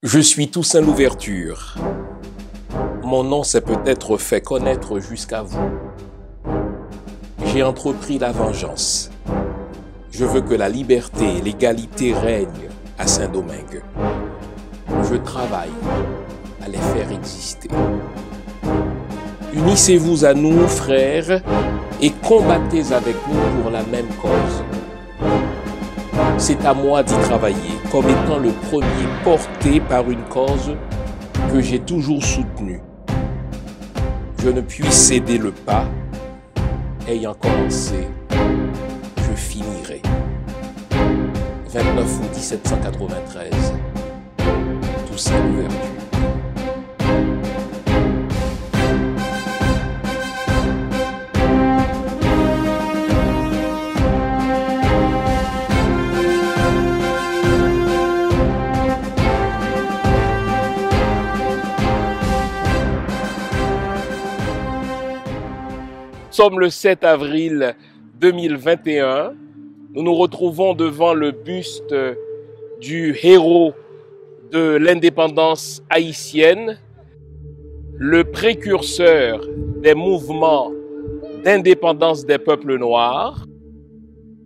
Je suis Toussaint Louverture. Mon nom s'est peut-être fait connaître jusqu'à vous. J'ai entrepris la vengeance. Je veux que la liberté et l'égalité règnent à Saint-Domingue. Je travaille à les faire exister. Unissez-vous à nous, frères, et combattez avec nous pour la même cause. C'est à moi d'y travailler comme étant le premier porté par une cause que j'ai toujours soutenue. Je ne puis céder le pas. Ayant commencé, je finirai. 29 août 1793, Toussaint Louverture. Nous sommes le 7 avril 2021. Nous nous retrouvons devant le buste du héros de l'indépendance haïtienne, le précurseur des mouvements d'indépendance des peuples noirs.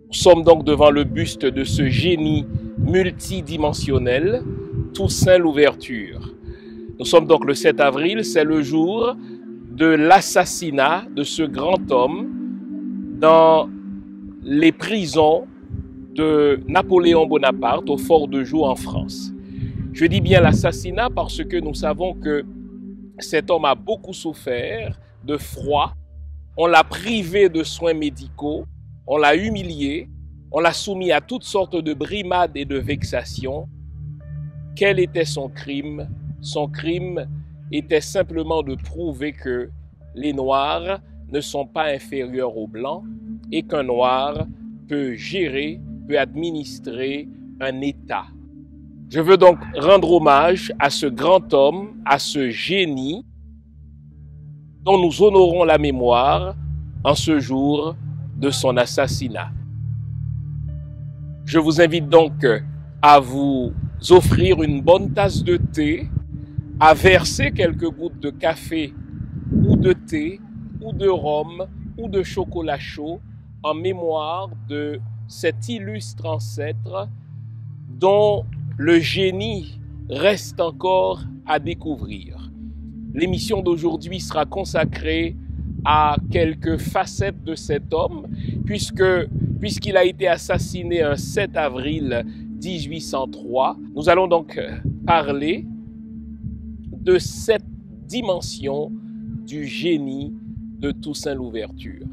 Nous sommes donc devant le buste de ce génie multidimensionnel, Toussaint Louverture. Nous sommes donc le 7 avril, c'est le jour de l'assassinat de ce grand homme dans les prisons de Napoléon Bonaparte au Fort de Joux en France. Je dis bien l'assassinat parce que nous savons que cet homme a beaucoup souffert de froid. On l'a privé de soins médicaux, on l'a humilié, on l'a soumis à toutes sortes de brimades et de vexations. Quel était son crime? Son crime était simplement de prouver que les Noirs ne sont pas inférieurs aux Blancs et qu'un Noir peut gérer, peut administrer un État. Je veux donc rendre hommage à ce grand homme, à ce génie dont nous honorons la mémoire en ce jour de son assassinat. Je vous invite donc à vous offrir une bonne tasse de thé, à verser quelques gouttes de café ou de thé ou de rhum ou de chocolat chaud en mémoire de cet illustre ancêtre dont le génie reste encore à découvrir. L'émission d'aujourd'hui sera consacrée à quelques facettes de cet homme puisqu'il a été assassiné un 7 avril 1803. Nous allons donc parler de cette dimension du génie de Toussaint Louverture.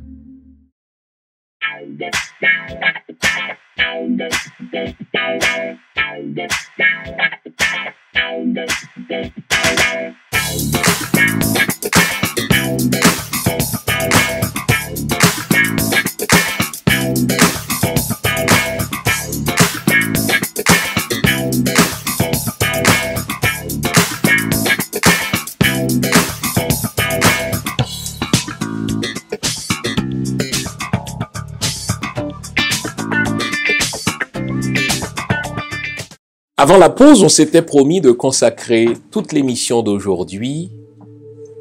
Avant la pause, on s'était promis de consacrer toute l'émission d'aujourd'hui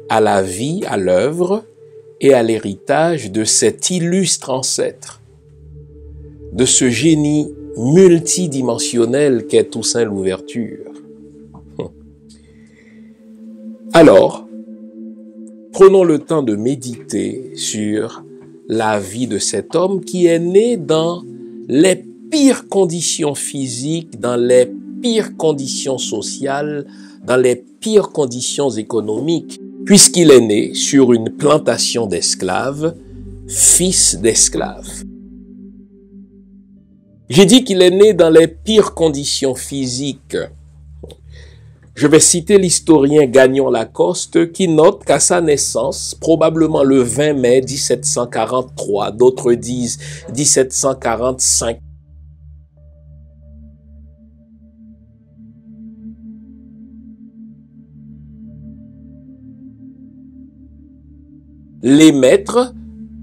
à la vie, à l'œuvre et à l'héritage de cet illustre ancêtre, de ce génie multidimensionnel qu'est Toussaint Louverture. Alors, prenons le temps de méditer sur la vie de cet homme qui est né dans les pires conditions physiques, dans les pires conditions sociales, dans les pires conditions économiques, puisqu'il est né sur une plantation d'esclaves, fils d'esclaves. J'ai dit qu'il est né dans les pires conditions physiques. Je vais citer l'historien Gagnon Lacoste qui note qu'à sa naissance, probablement le 20 mai 1743, d'autres disent 1745, les maîtres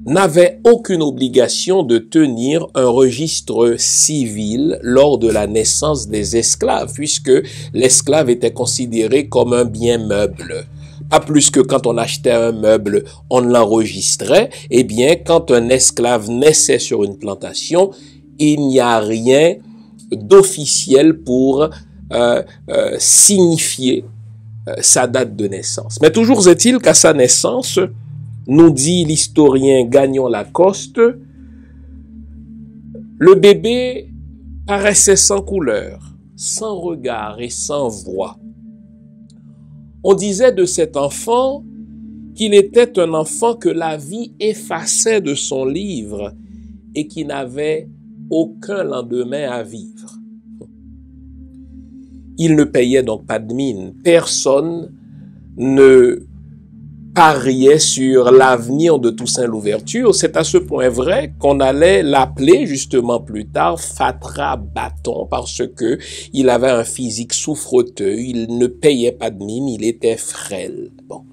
n'avait aucune obligation de tenir un registre civil lors de la naissance des esclaves, puisque l'esclave était considéré comme un bien meuble. Pas plus que quand on achetait un meuble, on l'enregistrait. Eh bien, quand un esclave naissait sur une plantation, il n'y a rien d'officiel pour signifier sa date de naissance. Mais toujours est-il qu'à sa naissance, nous dit l'historien Gagnon Lacoste, le bébé paraissait sans couleur, sans regard et sans voix. On disait de cet enfant qu'il était un enfant que la vie effaçait de son livre et qui n'avait aucun lendemain à vivre. Il ne payait donc pas de mine. Personne ne pariait sur l'avenir de Toussaint Louverture. C'est à ce point vrai qu'on allait l'appeler justement plus tard Fatra Bâton parce que il avait un physique souffreteux, il ne payait pas de mine, il était frêle. Bon.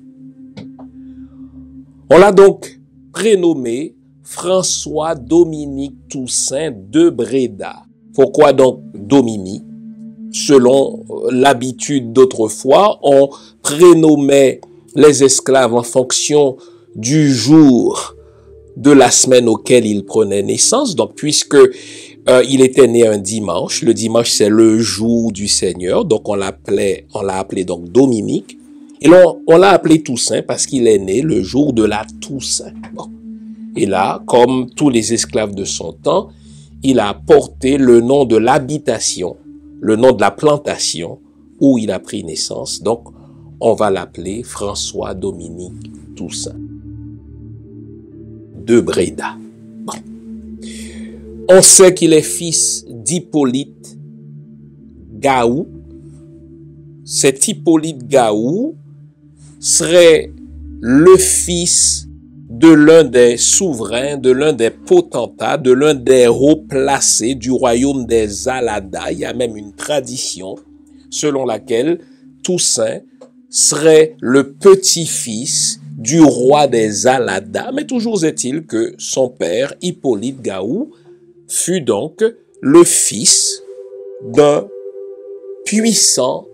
On l'a donc prénommé François Dominique Toussaint de Bréda. Pourquoi donc Dominique? Selon l'habitude d'autrefois, on prénommait les esclaves en fonction du jour de la semaine auquel ils prenaient naissance. Donc, puisque il était né un dimanche, le dimanche c'est le jour du Seigneur, donc on l'a appelé donc Dominique. Et on l'a appelé Toussaint parce qu'il est né le jour de la Toussaint. Bon. Et là, comme tous les esclaves de son temps, il a porté le nom de l'habitation, le nom de la plantation où il a pris naissance. Donc, on va l'appeler François Dominique Toussaint de Bréda. Bon. On sait qu'il est fils d'Hippolyte Gaou. Cet Hippolyte Gaou serait le fils de l'un des souverains, de l'un des potentats, de l'un des hauts placés du royaume des Alada. Il y a même une tradition selon laquelle Toussaint serait le petit-fils du roi des Alada. Mais toujours est-il que son père, Hippolyte Gaou, fut donc le fils d'un puissant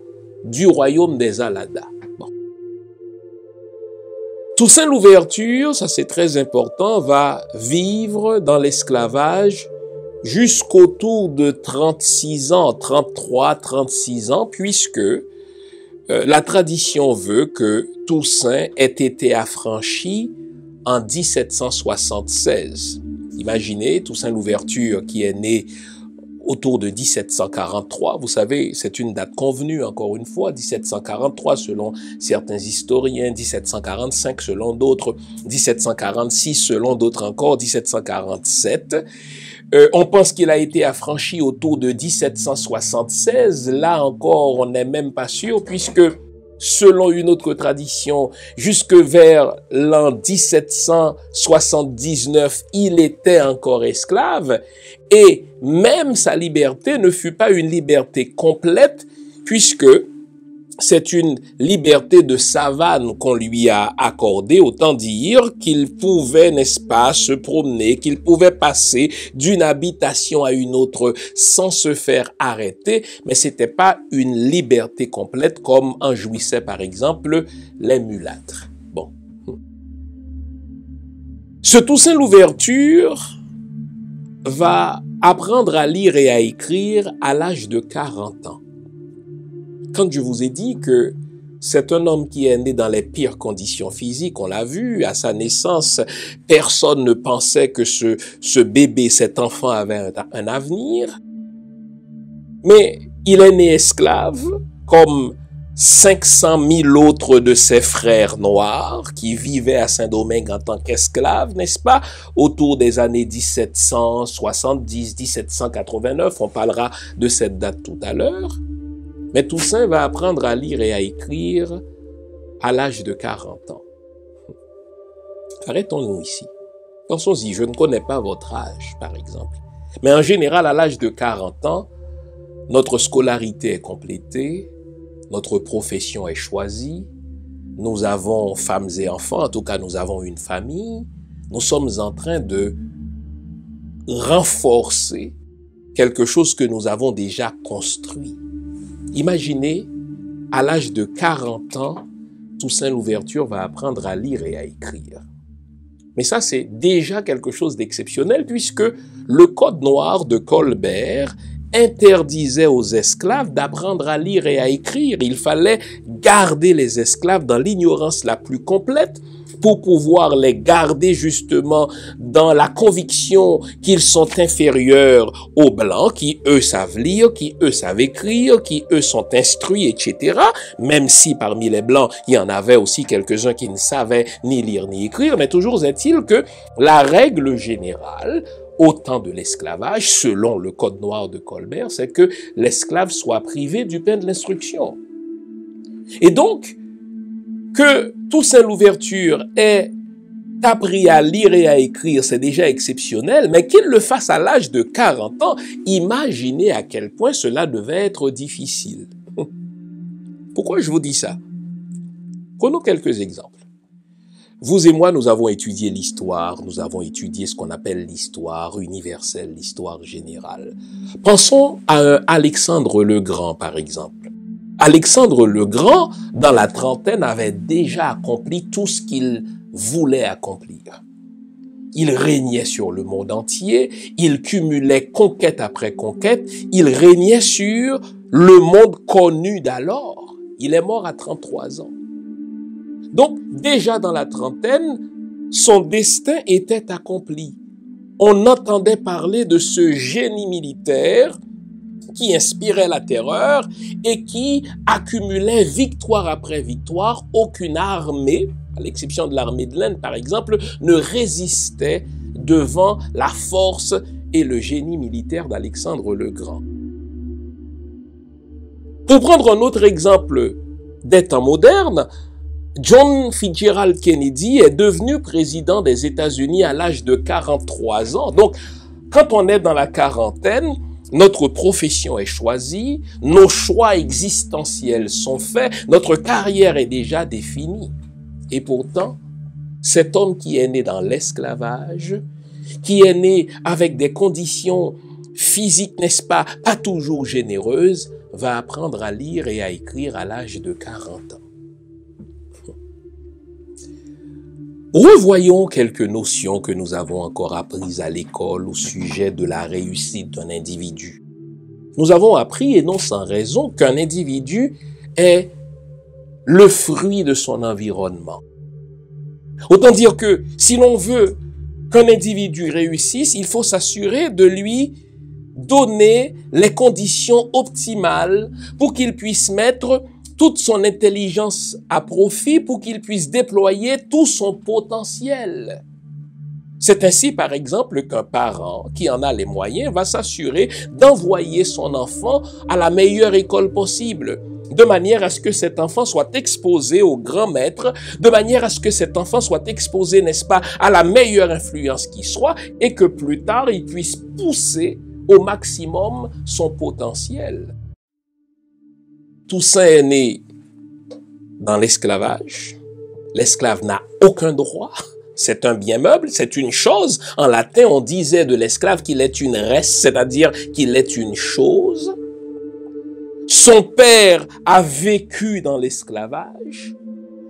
du royaume des Alada. Bon. Toussaint Louverture, ça c'est très important, va vivre dans l'esclavage jusqu'autour de 36 ans, 33, 36 ans, puisque la tradition veut que Toussaint ait été affranchi en 1776. Imaginez Toussaint Louverture qui est né autour de 1743. Vous savez, c'est une date convenue, encore une fois, 1743 selon certains historiens, 1745 selon d'autres, 1746 selon d'autres encore, 1747. On pense qu'il a été affranchi autour de 1776. Là encore, on n'est même pas sûr, puisque selon une autre tradition, jusque vers l'an 1779, il était encore esclave. Et même sa liberté ne fut pas une liberté complète, puisque c'est une liberté de savane qu'on lui a accordée, autant dire qu'il pouvait, n'est-ce pas, se promener, qu'il pouvait passer d'une habitation à une autre sans se faire arrêter, mais c'était pas une liberté complète comme en jouissaient par exemple les mulâtres. Bon. Ce Toussaint Louverture va apprendre à lire et à écrire à l'âge de 40 ans. Quand je vous ai dit que c'est un homme qui est né dans les pires conditions physiques, on l'a vu, à sa naissance, personne ne pensait que ce bébé, cet enfant avait un avenir. Mais il est né esclave, comme 500 000 autres de ses frères noirs qui vivaient à Saint-Domingue en tant qu'esclaves, n'est-ce pas, autour des années 1770, 1789, on parlera de cette date tout à l'heure. Mais Toussaint va apprendre à lire et à écrire à l'âge de 40 ans. Arrêtons-nous ici. Pensons-y, je ne connais pas votre âge, par exemple. Mais en général, à l'âge de 40 ans, notre scolarité est complétée, notre profession est choisie, nous avons femmes et enfants, en tout cas nous avons une famille, nous sommes en train de renforcer quelque chose que nous avons déjà construit. Imaginez, à l'âge de 40 ans, Toussaint Louverture va apprendre à lire et à écrire. Mais ça, c'est déjà quelque chose d'exceptionnel puisque le Code noir de Colbert interdisait aux esclaves d'apprendre à lire et à écrire. Il fallait garder les esclaves dans l'ignorance la plus complète pour pouvoir les garder justement dans la conviction qu'ils sont inférieurs aux Blancs, qui eux savent lire, qui eux savent écrire, qui eux sont instruits, etc. Même si parmi les Blancs, il y en avait aussi quelques-uns qui ne savaient ni lire ni écrire, mais toujours est-il que la règle générale au temps de l'esclavage, selon le Code noir de Colbert, c'est que l'esclave soit privé du pain de l'instruction. Et donc, que Toussaint Louverture ait appris à lire et à écrire, c'est déjà exceptionnel, mais qu'il le fasse à l'âge de 40 ans, imaginez à quel point cela devait être difficile. Pourquoi je vous dis ça? Prenons quelques exemples. Vous et moi, nous avons étudié l'histoire, nous avons étudié ce qu'on appelle l'histoire universelle, l'histoire générale. Pensons à Alexandre le Grand, par exemple. Alexandre le Grand, dans la trentaine, avait déjà accompli tout ce qu'il voulait accomplir. Il régnait sur le monde entier, il cumulait conquête après conquête, il régnait sur le monde connu d'alors. Il est mort à 33 ans. Donc, déjà dans la trentaine, son destin était accompli. On entendait parler de ce génie militaire qui inspirait la terreur et qui accumulait victoire après victoire. Aucune armée, à l'exception de l'armée de l'Inde par exemple, ne résistait devant la force et le génie militaire d'Alexandre le Grand. Pour prendre un autre exemple des temps modernes, John Fitzgerald Kennedy est devenu président des États-Unis à l'âge de 43 ans. Donc, quand on est dans la quarantaine, notre profession est choisie, nos choix existentiels sont faits, notre carrière est déjà définie. Et pourtant, cet homme qui est né dans l'esclavage, qui est né avec des conditions physiques, n'est-ce pas, pas toujours généreuses, va apprendre à lire et à écrire à l'âge de 40 ans. Revoyons quelques notions que nous avons encore apprises à l'école au sujet de la réussite d'un individu. Nous avons appris, et non sans raison, qu'un individu est le fruit de son environnement. Autant dire que si l'on veut qu'un individu réussisse, il faut s'assurer de lui donner les conditions optimales pour qu'il puisse mettre toute son intelligence à profit, pour qu'il puisse déployer tout son potentiel. C'est ainsi, par exemple, qu'un parent qui en a les moyens va s'assurer d'envoyer son enfant à la meilleure école possible, de manière à ce que cet enfant soit exposé au grand maître, de manière à ce que cet enfant soit exposé, n'est-ce pas, à la meilleure influence qui soit, et que plus tard, il puisse pousser au maximum son potentiel. Toussaint est né dans l'esclavage. L'esclave n'a aucun droit. C'est un bien meuble, c'est une chose. En latin, on disait de l'esclave qu'il est une res, c'est-à-dire qu'il est une chose. Son père a vécu dans l'esclavage.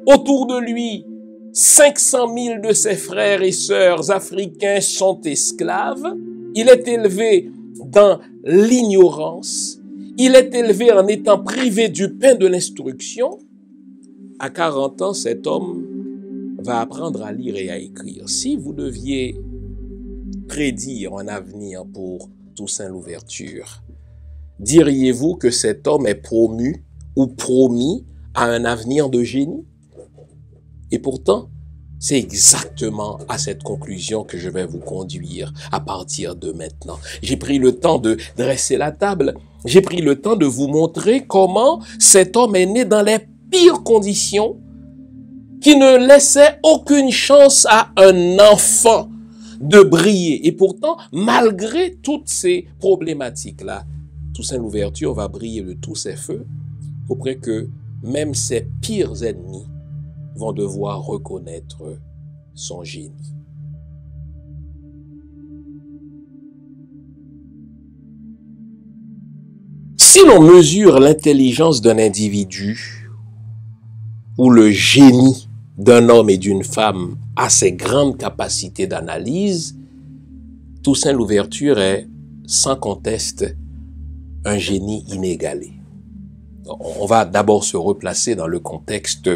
Autour de lui, 500 000 de ses frères et sœurs africains sont esclaves. Il est élevé dans l'ignorance. Il est élevé en étant privé du pain de l'instruction. À 40 ans, cet homme va apprendre à lire et à écrire. Si vous deviez prédire un avenir pour Toussaint Louverture, diriez-vous que cet homme est promu ou promis à un avenir de génie? Et pourtant, c'est exactement à cette conclusion que je vais vous conduire à partir de maintenant. J'ai pris le temps de dresser la table. J'ai pris le temps de vous montrer comment cet homme est né dans les pires conditions, qui ne laissaient aucune chance à un enfant de briller. Et pourtant, malgré toutes ces problématiques-là, Toussaint Louverture va briller de tous ses feux, auprès que même ses pires ennemis vont devoir reconnaître son génie. l'on mesure l'intelligence d'un individu ou le génie d'un homme et d'une femme a ses grandes capacités d'analyse, Toussaint Louverture est, sans conteste, un génie inégalé. On va d'abord se replacer dans le contexte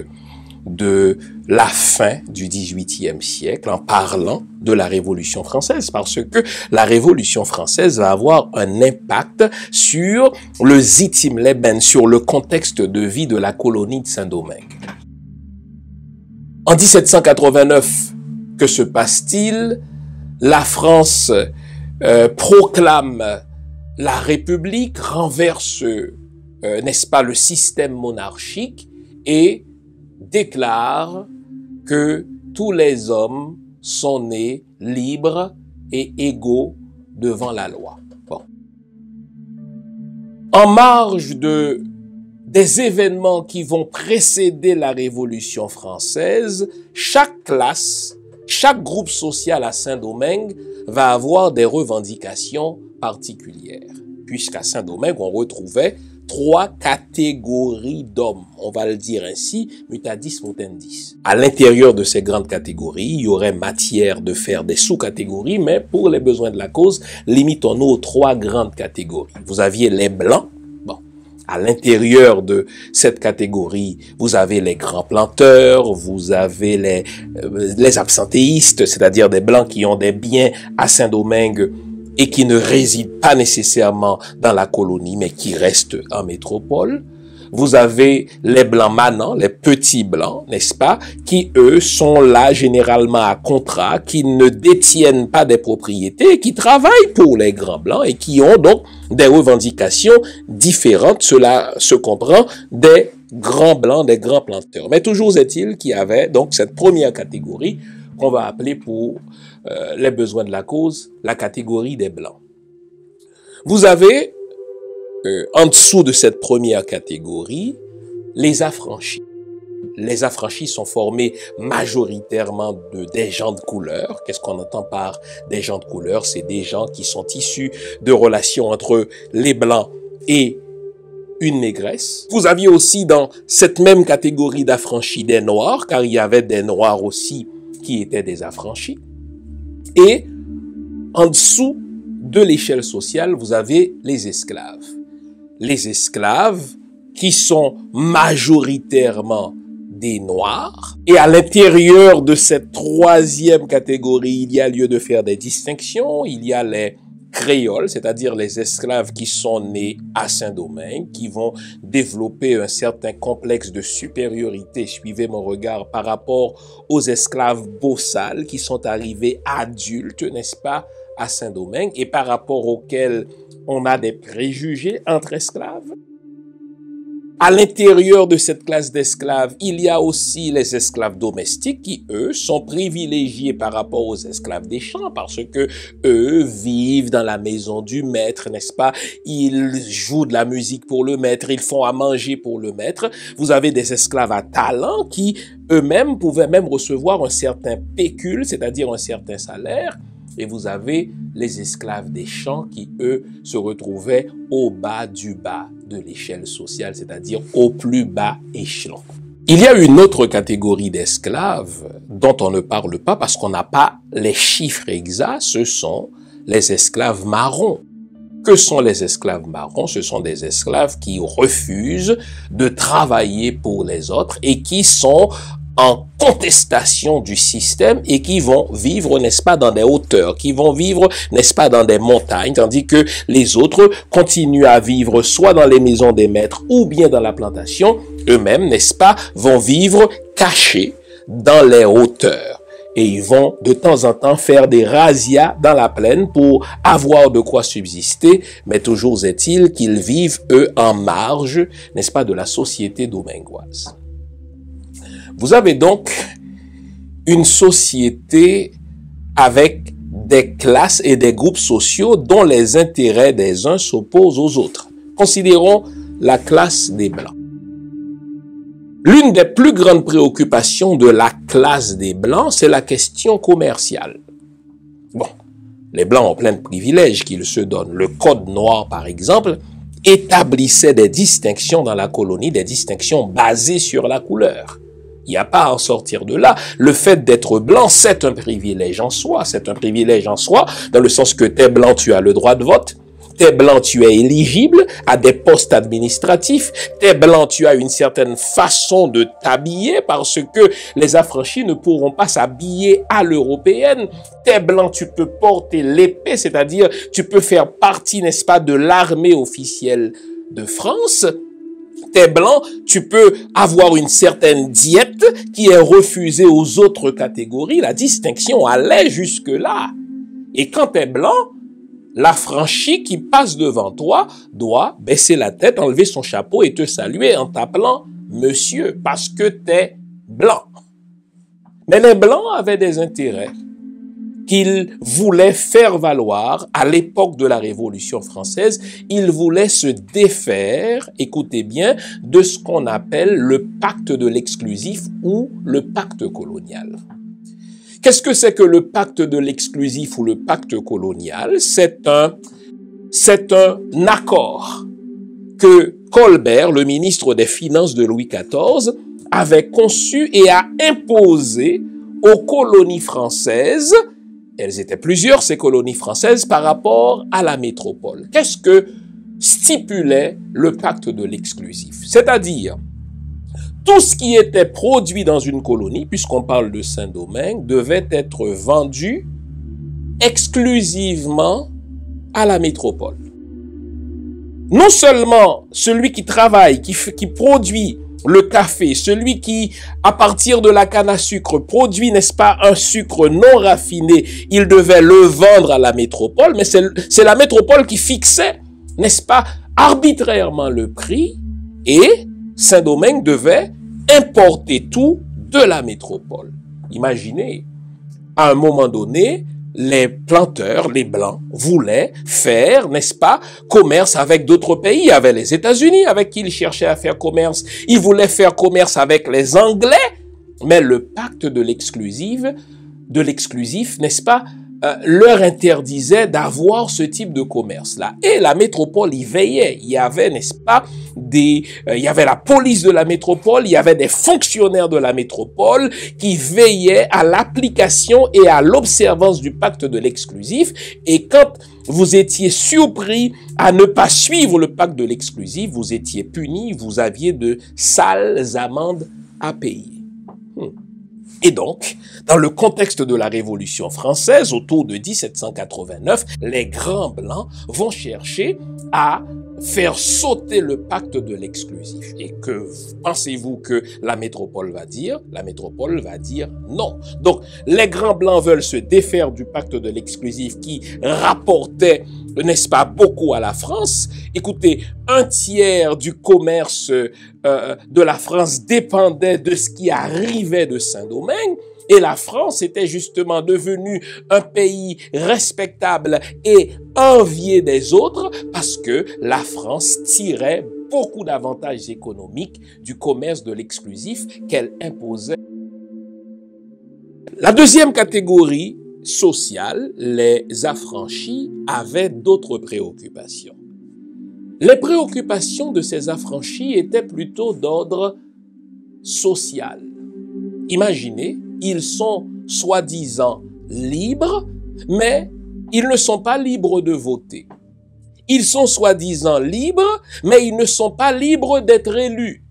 de la fin du XVIIIe siècle en parlant de la Révolution française, parce que la Révolution française va avoir un impact sur le Zitim-Leben, sur le contexte de vie de la colonie de Saint-Domingue. En 1789, que se passe-t-il? La France proclame la République, renverse, n'est-ce pas, le système monarchique et déclare que tous les hommes sont nés libres et égaux devant la loi. Bon. En marge des événements qui vont précéder la Révolution française, chaque classe, chaque groupe social à Saint-Domingue va avoir des revendications particulières. Puisqu'à Saint-Domingue, on retrouvait 3 catégories d'hommes, on va le dire ainsi, mutadis mutandis. À l'intérieur de ces grandes catégories, il y aurait matière de faire des sous-catégories, mais pour les besoins de la cause, limitons-nous aux 3 grandes catégories. Vous aviez les blancs. À l'intérieur de cette catégorie, vous avez les grands planteurs, vous avez les absentéistes, c'est-à-dire des blancs qui ont des biens à Saint-Domingue et qui ne résident pas nécessairement dans la colonie, mais qui restent en métropole. Vous avez les blancs manants, les petits blancs, n'est-ce pas, qui eux sont là généralement à contrat, qui ne détiennent pas des propriétés, qui travaillent pour les grands blancs et qui ont donc des revendications différentes. Cela se comprend des grands blancs, des grands planteurs. Mais toujours est-il qu'il y avait donc cette première catégorie qu'on va appeler pour les besoins de la cause, la catégorie des blancs. Vous avez en dessous de cette première catégorie, les affranchis. Les affranchis sont formés majoritairement des gens de couleur. Qu'est-ce qu'on entend par des gens de couleur? C'est des gens qui sont issus de relations entre les blancs et une négresse. Vous aviez aussi dans cette même catégorie d'affranchis des noirs, car il y avait des noirs aussi qui étaient des affranchis. Et en dessous de l'échelle sociale, vous avez les esclaves. Les esclaves qui sont majoritairement des noirs. Et à l'intérieur de cette troisième catégorie, il y a lieu de faire des distinctions. Il y a les créoles, c'est-à-dire les esclaves qui sont nés à Saint-Domingue, qui vont développer un certain complexe de supériorité, suivez mon regard, par rapport aux esclaves bossales qui sont arrivés adultes, n'est-ce pas, à Saint-Domingue, et par rapport auxquels on a des préjugés entre esclaves. À l'intérieur de cette classe d'esclaves, il y a aussi les esclaves domestiques qui, eux, sont privilégiés par rapport aux esclaves des champs parce que eux vivent dans la maison du maître, n'est-ce pas? Ils jouent de la musique pour le maître, ils font à manger pour le maître. Vous avez des esclaves à talent qui, eux-mêmes, pouvaient même recevoir un certain pécule, c'est-à-dire un certain salaire. Et vous avez les esclaves des champs qui, eux, se retrouvaient au bas du bas de l'échelle sociale, c'est-à-dire au plus bas échelon. Il y a une autre catégorie d'esclaves dont on ne parle pas parce qu'on n'a pas les chiffres exacts, ce sont les esclaves marrons. Que sont les esclaves marrons? Ce sont des esclaves qui refusent de travailler pour les autres et qui sont en contestation du système et qui vont vivre, n'est-ce pas, dans des hauteurs, qui vont vivre, n'est-ce pas, dans des montagnes, tandis que les autres continuent à vivre soit dans les maisons des maîtres ou bien dans la plantation, eux-mêmes, n'est-ce pas, vont vivre cachés dans les hauteurs. Et ils vont de temps en temps faire des razzias dans la plaine pour avoir de quoi subsister, mais toujours est-il qu'ils vivent, eux, en marge, n'est-ce pas, de la société domingoise. Vous avez donc une société avec des classes et des groupes sociaux dont les intérêts des uns s'opposent aux autres. Considérons la classe des Blancs. L'une des plus grandes préoccupations de la classe des Blancs, c'est la question commerciale. Bon, les Blancs ont plein de privilèges qu'ils se donnent. Le code noir, par exemple, établissait des distinctions dans la colonie, des distinctions basées sur la couleur. Il n'y a pas à en sortir de là. Le fait d'être blanc, c'est un privilège en soi. C'est un privilège en soi, dans le sens que t'es blanc, tu as le droit de vote. T'es blanc, tu es éligible à des postes administratifs. T'es blanc, tu as une certaine façon de t'habiller parce que les affranchis ne pourront pas s'habiller à l'européenne. T'es blanc, tu peux porter l'épée, c'est-à-dire tu peux faire partie, n'est-ce pas, de l'armée officielle de France. T'es blanc, tu peux avoir une certaine diète qui est refusée aux autres catégories. La distinction allait jusque-là. Et quand t'es blanc, l'affranchi qui passe devant toi doit baisser la tête, enlever son chapeau et te saluer en t'appelant monsieur, parce que t'es blanc. Mais les blancs avaient des intérêts qu'ils voulaient faire valoir à l'époque de la Révolution française. Ils voulaient se défaire, écoutez bien, de ce qu'on appelle le pacte de l'exclusif ou le pacte colonial. Qu'est-ce que c'est que le pacte de l'exclusif ou le pacte colonial? C'est un accord que Colbert, le ministre des Finances de Louis XIV, avait conçu et a imposé aux colonies françaises. Elles étaient plusieurs, ces colonies françaises, par rapport à la métropole. Qu'est-ce que stipulait le pacte de l'exclusif? C'est-à-dire, tout ce qui était produit dans une colonie, puisqu'on parle de Saint-Domingue, devait être vendu exclusivement à la métropole. Non seulement celui qui travaille, qui produit le café, celui qui, à partir de la canne à sucre, produit, n'est-ce pas, un sucre non raffiné, il devait le vendre à la métropole, mais c'est la métropole qui fixait, n'est-ce pas, arbitrairement le prix, et Saint-Domingue devait importer tout de la métropole. Imaginez, à un moment donné, les planteurs, les Blancs, voulaient faire, n'est-ce pas, commerce avec d'autres pays. Il y avait les États-Unis avec qui ils cherchaient à faire commerce. Ils voulaient faire commerce avec les Anglais. Mais le pacte de l'exclusif, n'est-ce pas, leur interdisait d'avoir ce type de commerce-là. Et la métropole y veillait. Il y avait, n'est-ce pas, il y avait la police de la métropole, il y avait des fonctionnaires de la métropole qui veillaient à l'application et à l'observance du pacte de l'exclusif. Et quand vous étiez surpris à ne pas suivre le pacte de l'exclusif, vous étiez puni, vous aviez de sales amendes à payer. Et donc, dans le contexte de la Révolution française, autour de 1789, les grands blancs vont chercher à faire sauter le pacte de l'exclusif. Et que pensez-vous que la métropole va dire? La métropole va dire non. Donc, les grands blancs veulent se défaire du pacte de l'exclusif qui rapportait, n'est-ce pas, beaucoup à la France. Écoutez, un tiers du commerce de la France dépendait de ce qui arrivait de Saint-Domingue. Et la France était justement devenue un pays respectable et envié des autres parce que la France tirait beaucoup d'avantages économiques du commerce de l'exclusif qu'elle imposait. La deuxième catégorie sociale, les affranchis, avaient d'autres préoccupations. Les préoccupations de ces affranchis étaient plutôt d'ordre social. Imaginez, ils sont soi-disant libres, mais ils ne sont pas libres de voter. Ils sont soi-disant libres, mais ils ne sont pas libres d'être élus.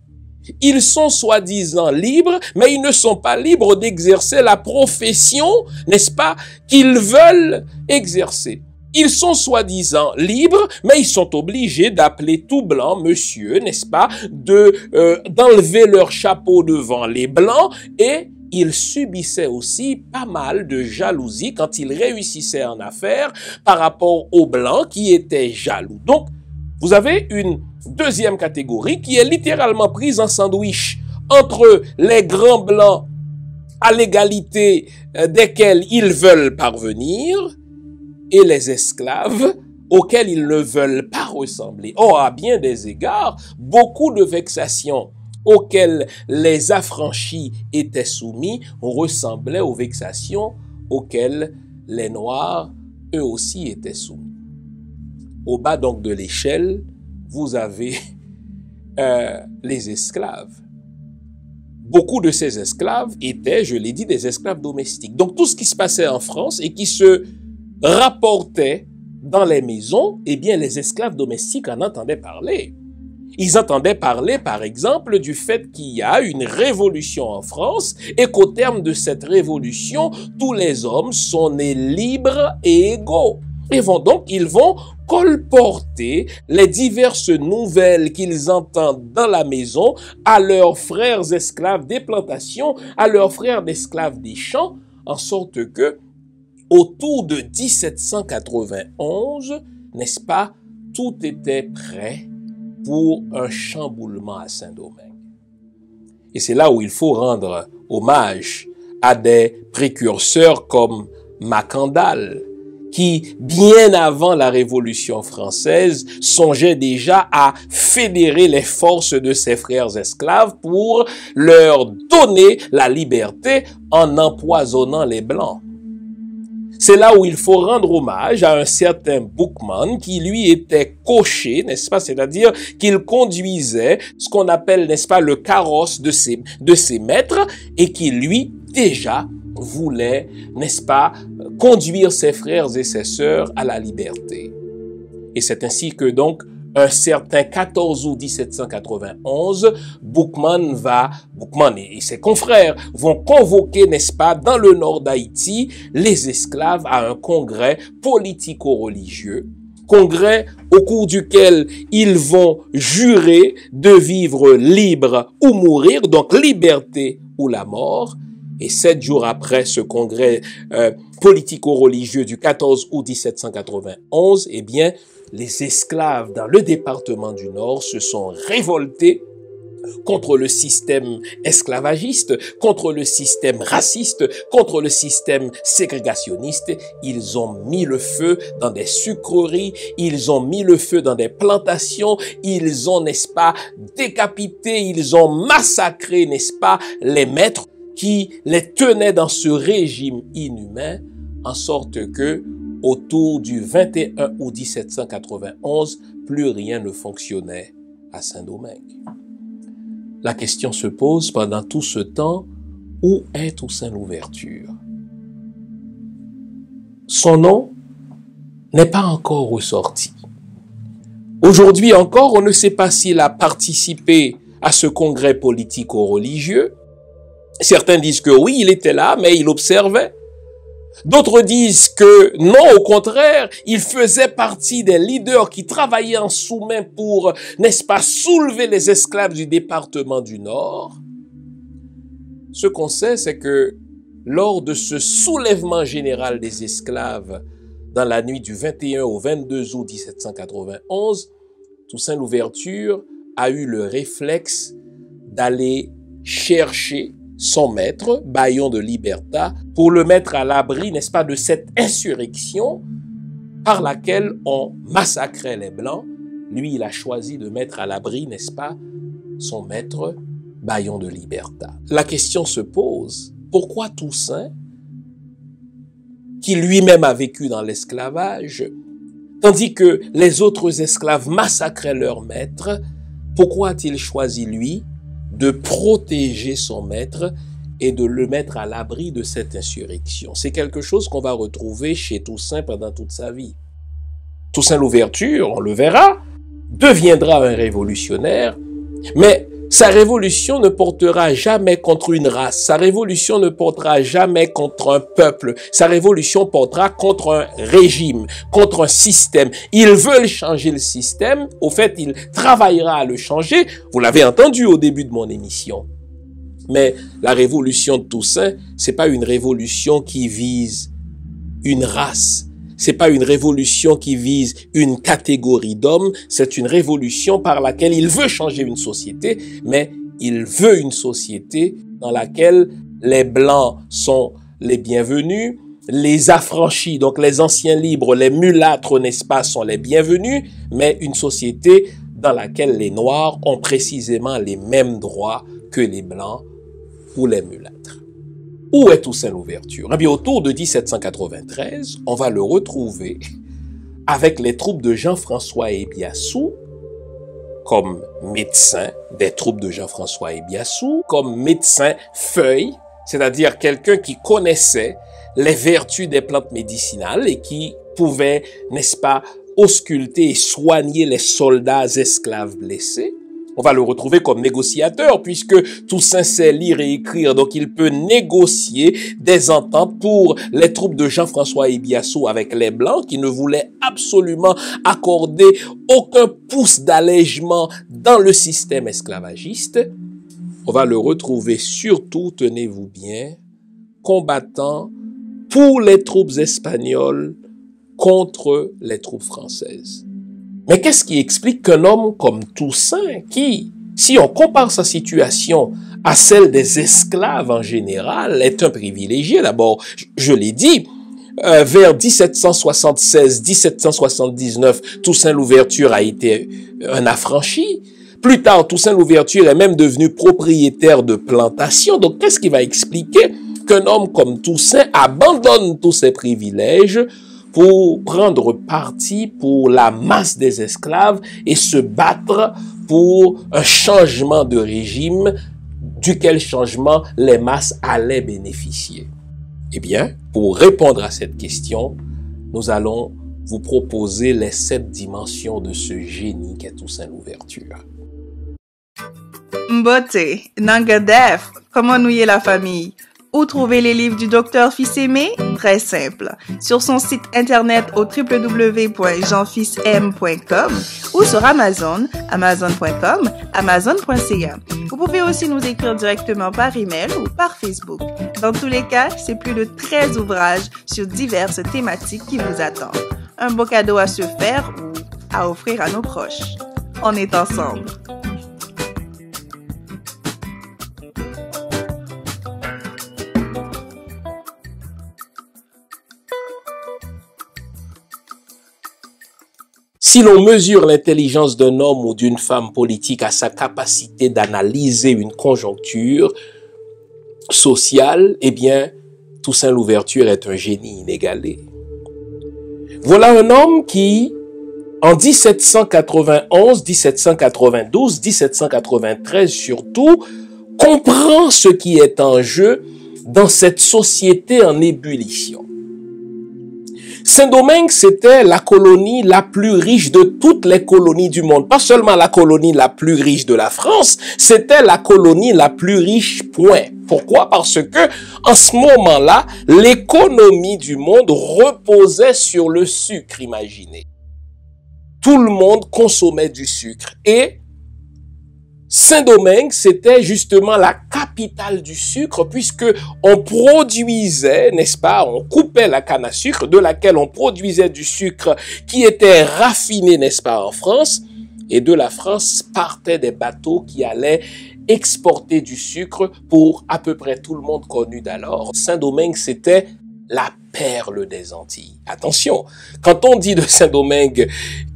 Ils sont soi-disant libres, mais ils ne sont pas libres d'exercer la profession, n'est-ce pas, qu'ils veulent exercer. Ils sont soi-disant libres, mais ils sont obligés d'appeler tout blanc monsieur, n'est-ce pas, d'enlever leur chapeau devant les blancs, et ils subissaient aussi pas mal de jalousie quand ils réussissaient en affaires par rapport aux blancs qui étaient jaloux. Donc, vous avez une deuxième catégorie qui est littéralement prise en sandwich entre les grands blancs à l'égalité desquels ils veulent parvenir et les esclaves auxquels ils ne veulent pas ressembler. Or, à bien des égards, beaucoup de vexations auxquelles les affranchis étaient soumis ressemblaient aux vexations auxquelles les Noirs, eux aussi, étaient soumis. Au bas donc de l'échelle, vous avez les esclaves. Beaucoup de ces esclaves étaient, je l'ai dit, des esclaves domestiques. Donc tout ce qui se passait en France et qui se rapportait dans les maisons, eh bien les esclaves domestiques en entendaient parler. Ils entendaient parler, par exemple, du fait qu'il y a une révolution en France et qu'au terme de cette révolution, tous les hommes sont nés libres et égaux. Et ils vont colporter les diverses nouvelles qu'ils entendent dans la maison à leurs frères esclaves des plantations, à leurs frères d'esclaves des champs, en sorte que, autour de 1791, n'est-ce pas, tout était prêt pour un chamboulement à Saint-Domingue. Et c'est là où il faut rendre hommage à des précurseurs comme Macandal, qui, bien avant la Révolution française, songeait déjà à fédérer les forces de ses frères esclaves pour leur donner la liberté en empoisonnant les Blancs. C'est là où il faut rendre hommage à un certain Boukman qui, lui, était cocher, n'est-ce pas? C'est-à-dire qu'il conduisait ce qu'on appelle, n'est-ce pas, le carrosse de ses maîtres et qui, lui, déjà voulait, n'est-ce pas, conduire ses frères et ses sœurs à la liberté. Et c'est ainsi que donc, un certain 14 août 1791, Boukman et ses confrères vont convoquer, n'est-ce pas, dans le nord d'Haïti, les esclaves à un congrès politico-religieux. Congrès au cours duquel ils vont jurer de vivre libre ou mourir, donc liberté ou la mort. Et 7 jours après ce congrès politico-religieux du 14 août 1791, eh bien, les esclaves dans le département du Nord se sont révoltés contre le système esclavagiste, contre le système raciste, contre le système ségrégationniste. Ils ont mis le feu dans des sucreries, ils ont mis le feu dans des plantations, ils ont, n'est-ce pas, décapité, ils ont massacré, n'est-ce pas, les maîtres qui les tenaient dans ce régime inhumain, en sorte que, autour du 21 août 1791, plus rien ne fonctionnait à Saint-Domingue. La question se pose pendant tout ce temps, où est Toussaint Louverture? Son nom n'est pas encore ressorti. Aujourd'hui encore, on ne sait pas s'il a participé à ce congrès politico-religieux. Certains disent que oui, il était là, mais il observait. D'autres disent que non, au contraire, il faisait partie des leaders qui travaillaient en sous-main pour, n'est-ce pas, soulever les esclaves du département du Nord. Ce qu'on sait, c'est que lors de ce soulèvement général des esclaves dans la nuit du 21 au 22 août 1791, Toussaint Louverture a eu le réflexe d'aller chercher son maître, Bayon de Liberta, pour le mettre à l'abri, n'est-ce pas, de cette insurrection par laquelle on massacrait les Blancs. Lui, il a choisi de mettre à l'abri, n'est-ce pas, son maître, Bayon de Liberta. La question se pose, pourquoi Toussaint, qui lui-même a vécu dans l'esclavage, tandis que les autres esclaves massacraient leurs maîtres, pourquoi a-t-il choisi, lui, de protéger son maître et de le mettre à l'abri de cette insurrection? C'est quelque chose qu'on va retrouver chez Toussaint pendant toute sa vie. Toussaint Louverture, on le verra, deviendra un révolutionnaire, mais sa révolution ne portera jamais contre une race, sa révolution ne portera jamais contre un peuple, sa révolution portera contre un régime, contre un système. Ils veulent changer le système, au fait, il travaillera à le changer, vous l'avez entendu au début de mon émission. Mais la révolution de Toussaint, c'est pas une révolution qui vise une race, c'est pas une révolution qui vise une catégorie d'hommes, c'est une révolution par laquelle il veut changer une société, mais il veut une société dans laquelle les Blancs sont les bienvenus, les affranchis, donc les anciens libres, les mulâtres, n'est-ce pas, sont les bienvenus, mais une société dans laquelle les Noirs ont précisément les mêmes droits que les Blancs ou les mulâtres. Où est Toussaint Louverture? Eh bien, autour de 1793, on va le retrouver avec les troupes de Jean-François Ebiassou comme médecin des troupes de Jean-François Ebiassou, comme médecin feuille, c'est-à-dire quelqu'un qui connaissait les vertus des plantes médicinales et qui pouvait, n'est-ce pas, ausculter et soigner les soldats esclaves blessés. On va le retrouver comme négociateur puisque Toussaint sait lire et écrire, donc il peut négocier des ententes pour les troupes de Jean-François Ebiassou avec les Blancs qui ne voulaient absolument accorder aucun pouce d'allègement dans le système esclavagiste. On va le retrouver surtout, tenez-vous bien, combattant pour les troupes espagnoles contre les troupes françaises. Mais qu'est-ce qui explique qu'un homme comme Toussaint, qui, si on compare sa situation à celle des esclaves en général, est un privilégié? D'abord, je l'ai dit, vers 1776-1779, Toussaint Louverture a été un affranchi. Plus tard, Toussaint Louverture est même devenu propriétaire de plantations. Donc, qu'est-ce qui va expliquer qu'un homme comme Toussaint abandonne tous ses privilèges pour prendre parti pour la masse des esclaves et se battre pour un changement de régime duquel changement les masses allaient bénéficier? Eh bien, pour répondre à cette question, nous allons vous proposer les 7 dimensions de ce génie qu'est Toussaint Louverture. Mbote, Nangadef, comment nouer la famille? Où trouver les livres du docteur Fils-Aimé? Très simple. Sur son site internet au www.jeanfilsm.com ou sur Amazon, amazon.com, amazon.ca. Vous pouvez aussi nous écrire directement par email ou par Facebook. Dans tous les cas, c'est plus de 13 ouvrages sur diverses thématiques qui vous attendent. Un beau cadeau à se faire ou à offrir à nos proches. On est ensemble. Si l'on mesure l'intelligence d'un homme ou d'une femme politique à sa capacité d'analyser une conjoncture sociale, eh bien, Toussaint Louverture est un génie inégalé. Voilà un homme qui, en 1791, 1792, 1793 surtout, comprend ce qui est en jeu dans cette société en ébullition. Saint-Domingue, c'était la colonie la plus riche de toutes les colonies du monde. Pas seulement la colonie la plus riche de la France, c'était la colonie la plus riche, point. Pourquoi? Parce que, en ce moment-là, l'économie du monde reposait sur le sucre, imaginez. Tout le monde consommait du sucre. Et Saint-Domingue, c'était justement la capitale du sucre puisque on produisait, n'est-ce pas, on coupait la canne à sucre de laquelle on produisait du sucre qui était raffiné, n'est-ce pas, en France. Et de la France partaient des bateaux qui allaient exporter du sucre pour à peu près tout le monde connu d'alors. Saint-Domingue, c'était la perle des Antilles. Attention, quand on dit de Saint-Domingue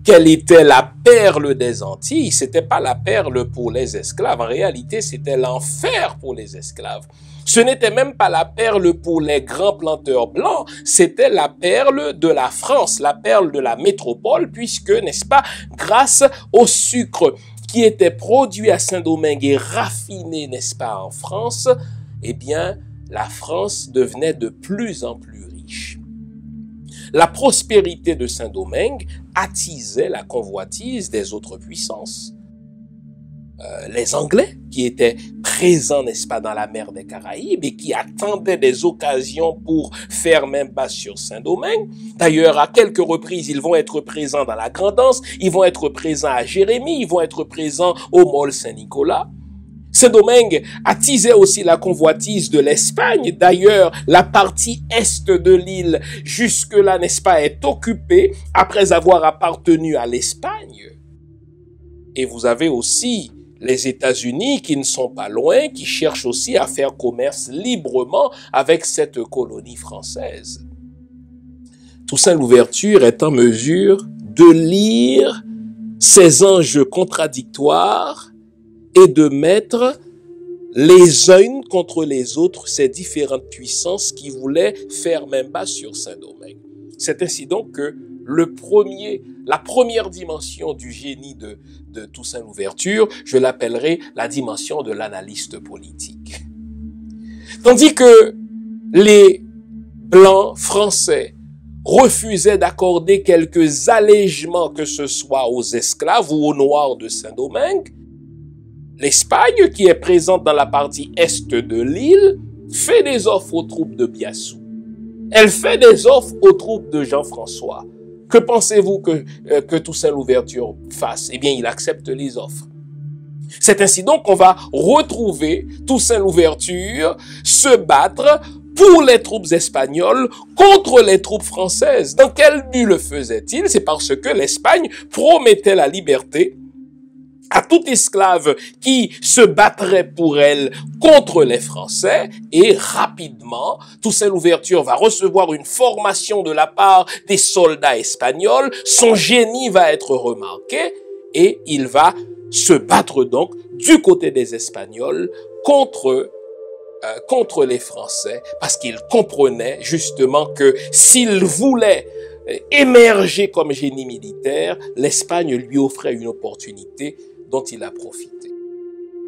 quelle était la perle des Antilles, c'était pas la perle pour les esclaves. En réalité, c'était l'enfer pour les esclaves. Ce n'était même pas la perle pour les grands planteurs blancs, c'était la perle de la France, la perle de la métropole, puisque, n'est-ce pas, grâce au sucre qui était produit à Saint-Domingue et raffiné, n'est-ce pas, en France, eh bien, la France devenait de plus en plus riche. La prospérité de Saint-Domingue attisait la convoitise des autres puissances. Les Anglais, qui étaient présents, n'est-ce pas, dans la mer des Caraïbes et qui attendaient des occasions pour faire main basse sur Saint-Domingue. D'ailleurs, à quelques reprises, ils vont être présents dans la Grand'Anse, ils vont être présents à Jérémie, ils vont être présents au Mall Saint-Nicolas. Saint-Domingue attisait aussi la convoitise de l'Espagne. D'ailleurs, la partie est de l'île, jusque-là, n'est-ce pas, est occupée après avoir appartenu à l'Espagne. Et vous avez aussi les États-Unis qui ne sont pas loin, qui cherchent aussi à faire commerce librement avec cette colonie française. Toussaint Louverture est en mesure de lire ces enjeux contradictoires et de mettre les uns contre les autres ces différentes puissances qui voulaient faire main basse sur Saint-Domingue. C'est ainsi donc que la première dimension du génie de Toussaint Louverture, je l'appellerai la dimension de l'analyste politique. Tandis que les Blancs français refusaient d'accorder quelques allègements, que ce soit aux esclaves ou aux Noirs de Saint-Domingue, l'Espagne, qui est présente dans la partie est de l'île, fait des offres aux troupes de Biassou. Elle fait des offres aux troupes de Jean-François. Que pensez-vous que Toussaint Louverture fasse? Eh bien, il accepte les offres. C'est ainsi donc qu'on va retrouver Toussaint Louverture se battre pour les troupes espagnoles contre les troupes françaises. Dans quel but le faisait-il? C'est parce que l'Espagne promettait la liberté à tout esclave qui se battrait pour elle contre les Français, et rapidement, Toussaint Louverture va recevoir une formation de la part des soldats espagnols, son génie va être remarqué, et il va se battre donc du côté des Espagnols contre les Français, parce qu'il comprenait justement que s'il voulait émerger comme génie militaire, l'Espagne lui offrait une opportunité dont il a profité.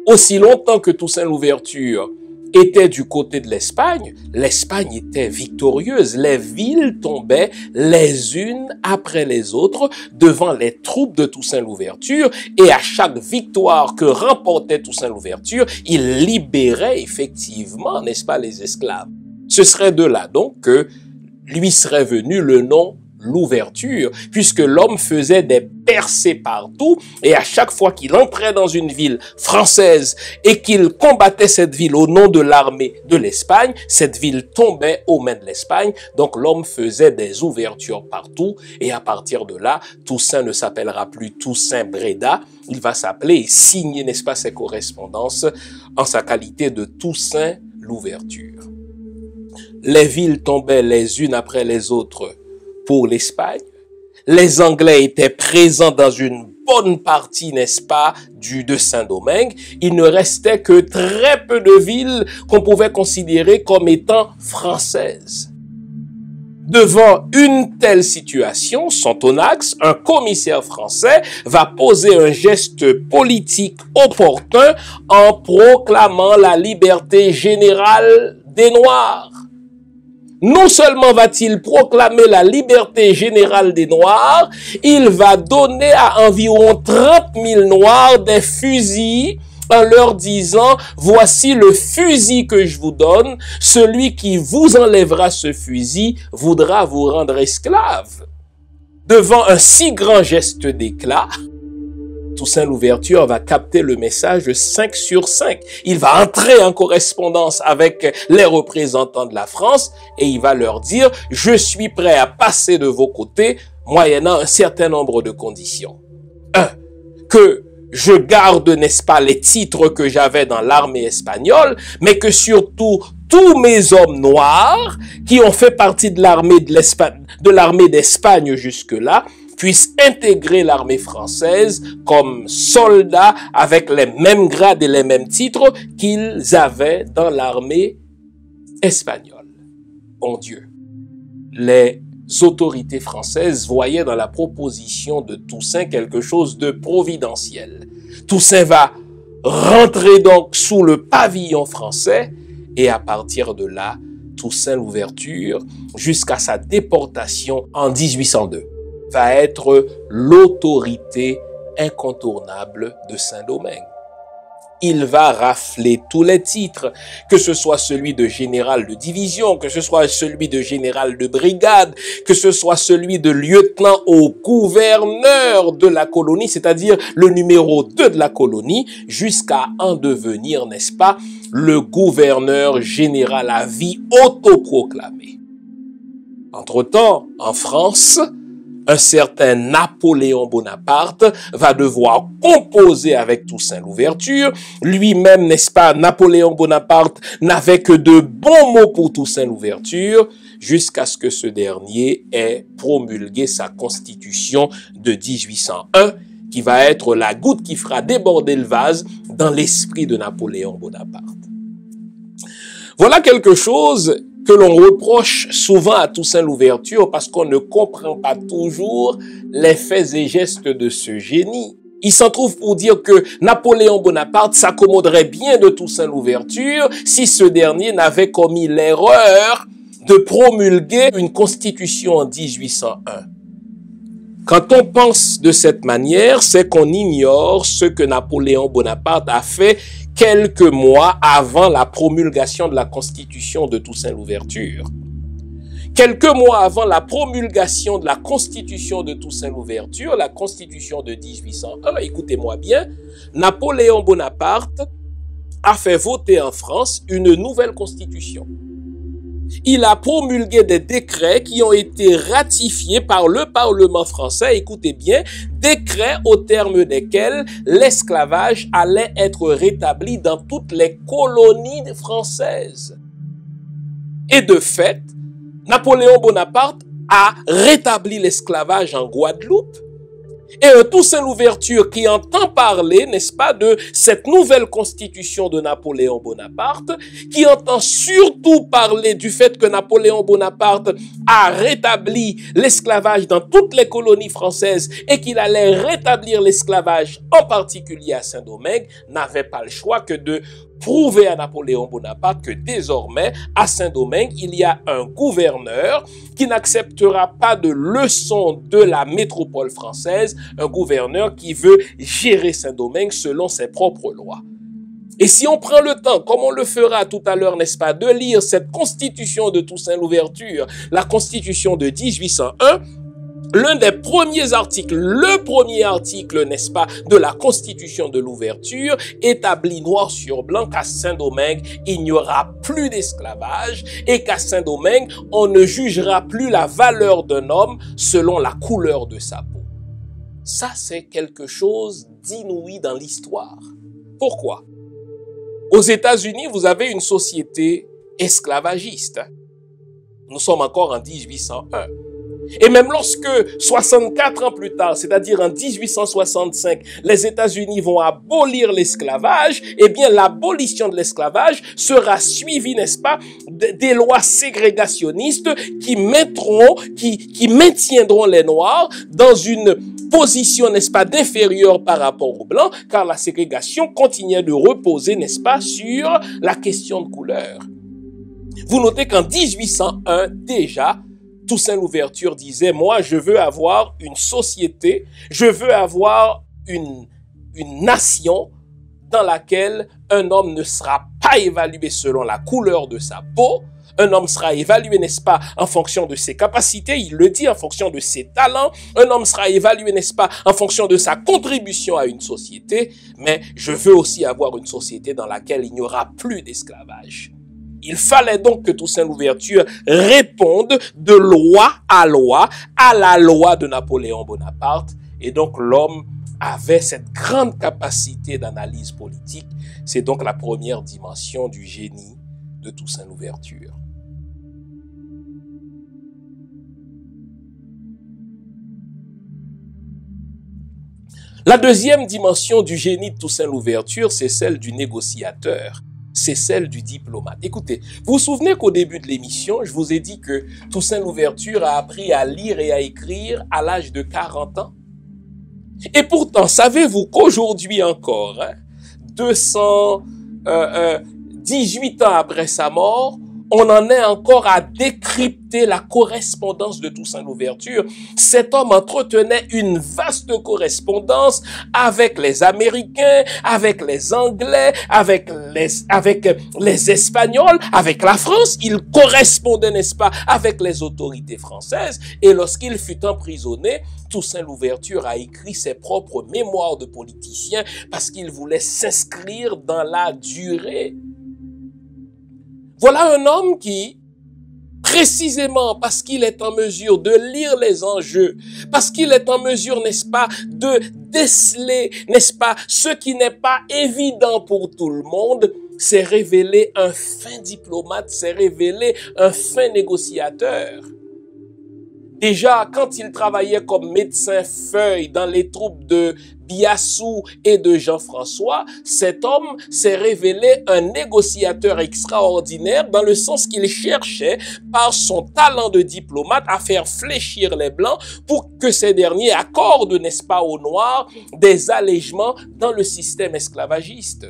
Aussi longtemps que Toussaint Louverture était du côté de l'Espagne, l'Espagne était victorieuse. Les villes tombaient les unes après les autres devant les troupes de Toussaint Louverture, et à chaque victoire que remportait Toussaint Louverture, il libérait effectivement, n'est-ce pas, les esclaves. Ce serait de là donc que lui serait venu le nom Louverture, puisque l'homme faisait des percées partout, et à chaque fois qu'il entrait dans une ville française et qu'il combattait cette ville au nom de l'armée de l'Espagne, cette ville tombait aux mains de l'Espagne. Donc l'homme faisait des ouvertures partout, et à partir de là, Toussaint ne s'appellera plus Toussaint Breda, il va s'appeler et signer, n'est-ce pas, ses correspondances en sa qualité de Toussaint Louverture. Les villes tombaient les unes après les autres pour l'Espagne. Les Anglais étaient présents dans une bonne partie, n'est-ce pas, de Saint-Domingue. Il ne restait que très peu de villes qu'on pouvait considérer comme étant françaises. Devant une telle situation, Sontonax, un commissaire français, va poser un geste politique opportun en proclamant la liberté générale des Noirs. Non seulement va-t-il proclamer la liberté générale des Noirs, il va donner à environ 30 000 Noirs des fusils en leur disant « Voici le fusil que je vous donne, celui qui vous enlèvera ce fusil voudra vous rendre esclave. » Devant un si grand geste d'éclat, Toussaint Louverture va capter le message 5 sur 5. Il va entrer en correspondance avec les représentants de la France et il va leur dire « Je suis prêt à passer de vos côtés moyennant un certain nombre de conditions. 1. Que je garde, n'est-ce pas, les titres que j'avais dans l'armée espagnole, mais que surtout tous mes hommes noirs qui ont fait partie de l'armée d'Espagne jusque-là puissent intégrer l'armée française comme soldats avec les mêmes grades et les mêmes titres qu'ils avaient dans l'armée espagnole. » Bon Dieu, les autorités françaises voyaient dans la proposition de Toussaint quelque chose de providentiel. Toussaint va rentrer donc sous le pavillon français et à partir de là, Toussaint Louverture, jusqu'à sa déportation en 1802, va être l'autorité incontournable de Saint-Domingue. Il va rafler tous les titres, que ce soit celui de général de division, que ce soit celui de général de brigade, que ce soit celui de lieutenant au gouverneur de la colonie, c'est-à-dire le numéro 2 de la colonie, jusqu'à en devenir, n'est-ce pas, le gouverneur général à vie autoproclamé. Entre-temps, en France, un certain Napoléon Bonaparte va devoir composer avec Toussaint Louverture. Lui-même, n'est-ce pas, Napoléon Bonaparte n'avait que de bons mots pour Toussaint Louverture jusqu'à ce que ce dernier ait promulgué sa constitution de 1801 qui va être la goutte qui fera déborder le vase dans l'esprit de Napoléon Bonaparte. Voilà quelque chose que l'on reproche souvent à Toussaint Louverture parce qu'on ne comprend pas toujours les faits et gestes de ce génie. Il s'en trouve pour dire que Napoléon Bonaparte s'accommoderait bien de Toussaint Louverture si ce dernier n'avait commis l'erreur de promulguer une constitution en 1801. Quand on pense de cette manière, c'est qu'on ignore ce que Napoléon Bonaparte a fait quelques mois avant la promulgation de la Constitution de Toussaint Louverture. Quelques mois avant la promulgation de la Constitution de Toussaint Louverture, la Constitution de 1801, écoutez-moi bien, Napoléon Bonaparte a fait voter en France une nouvelle Constitution. Il a promulgué des décrets qui ont été ratifiés par le Parlement français, écoutez bien, décrets au terme desquels l'esclavage allait être rétabli dans toutes les colonies françaises. Et de fait, Napoléon Bonaparte a rétabli l'esclavage en Guadeloupe. Et un Toussaint Louverture qui entend parler, n'est-ce pas, de cette nouvelle constitution de Napoléon Bonaparte, qui entend surtout parler du fait que Napoléon Bonaparte a rétabli l'esclavage dans toutes les colonies françaises et qu'il allait rétablir l'esclavage en particulier à Saint-Domingue, n'avait pas le choix que de prouver à Napoléon Bonaparte que désormais, à Saint-Domingue, il y a un gouverneur qui n'acceptera pas de leçons de la métropole française, un gouverneur qui veut gérer Saint-Domingue selon ses propres lois. Et si on prend le temps, comme on le fera tout à l'heure, n'est-ce pas, de lire cette constitution de Toussaint Louverture, la constitution de 1801, l'un des premiers articles, le premier article, n'est-ce pas, de la Constitution de l'ouverture, établit noir sur blanc qu'à Saint-Domingue, il n'y aura plus d'esclavage et qu'à Saint-Domingue, on ne jugera plus la valeur d'un homme selon la couleur de sa peau. Ça, c'est quelque chose d'inouï dans l'histoire. Pourquoi? Aux États-Unis, vous avez une société esclavagiste. Nous sommes encore en 1801. Et même lorsque 64 ans plus tard, c'est-à-dire en 1865, les États-Unis vont abolir l'esclavage, eh bien l'abolition de l'esclavage sera suivie, n'est-ce pas, des lois ségrégationnistes qui maintiendront les Noirs dans une position, n'est-ce pas, d'inférieure par rapport aux Blancs, car la ségrégation continuait de reposer, n'est-ce pas, sur la question de couleur. Vous notez qu'en 1801, déjà, Toussaint Louverture disait, moi, je veux avoir une société, je veux avoir une nation dans laquelle un homme ne sera pas évalué selon la couleur de sa peau. Un homme sera évalué, n'est-ce pas, en fonction de ses capacités, il le dit, en fonction de ses talents. Un homme sera évalué, n'est-ce pas, en fonction de sa contribution à une société. Mais je veux aussi avoir une société dans laquelle il n'y aura plus d'esclavage. Il fallait donc que Toussaint Louverture réponde de loi à la loi de Napoléon Bonaparte. Et donc l'homme avait cette grande capacité d'analyse politique. C'est donc la première dimension du génie de Toussaint Louverture. La deuxième dimension du génie de Toussaint Louverture, c'est celle du négociateur. C'est celle du diplomate. Écoutez, vous vous souvenez qu'au début de l'émission, je vous ai dit que Toussaint Louverture a appris à lire et à écrire à l'âge de 40 ans? Et pourtant, savez-vous qu'aujourd'hui encore, 218 ans après sa mort, on en est encore à décrypter la correspondance de Toussaint Louverture. Cet homme entretenait une vaste correspondance avec les Américains, avec les Anglais, avec les Espagnols, avec la France. Il correspondait, n'est-ce pas, avec les autorités françaises. Et lorsqu'il fut emprisonné, Toussaint Louverture a écrit ses propres mémoires de politicien parce qu'il voulait s'inscrire dans la durée. Voilà un homme qui, précisément parce qu'il est en mesure de lire les enjeux, parce qu'il est en mesure, n'est-ce pas, de déceler, n'est-ce pas, ce qui n'est pas évident pour tout le monde, s'est révélé un fin diplomate, s'est révélé un fin négociateur. Déjà, quand il travaillait comme médecin feuille dans les troupes de Biassou et de Jean-François, cet homme s'est révélé un négociateur extraordinaire dans le sens qu'il cherchait, par son talent de diplomate, à faire fléchir les Blancs pour que ces derniers accordent, n'est-ce pas, aux Noirs des allègements dans le système esclavagiste.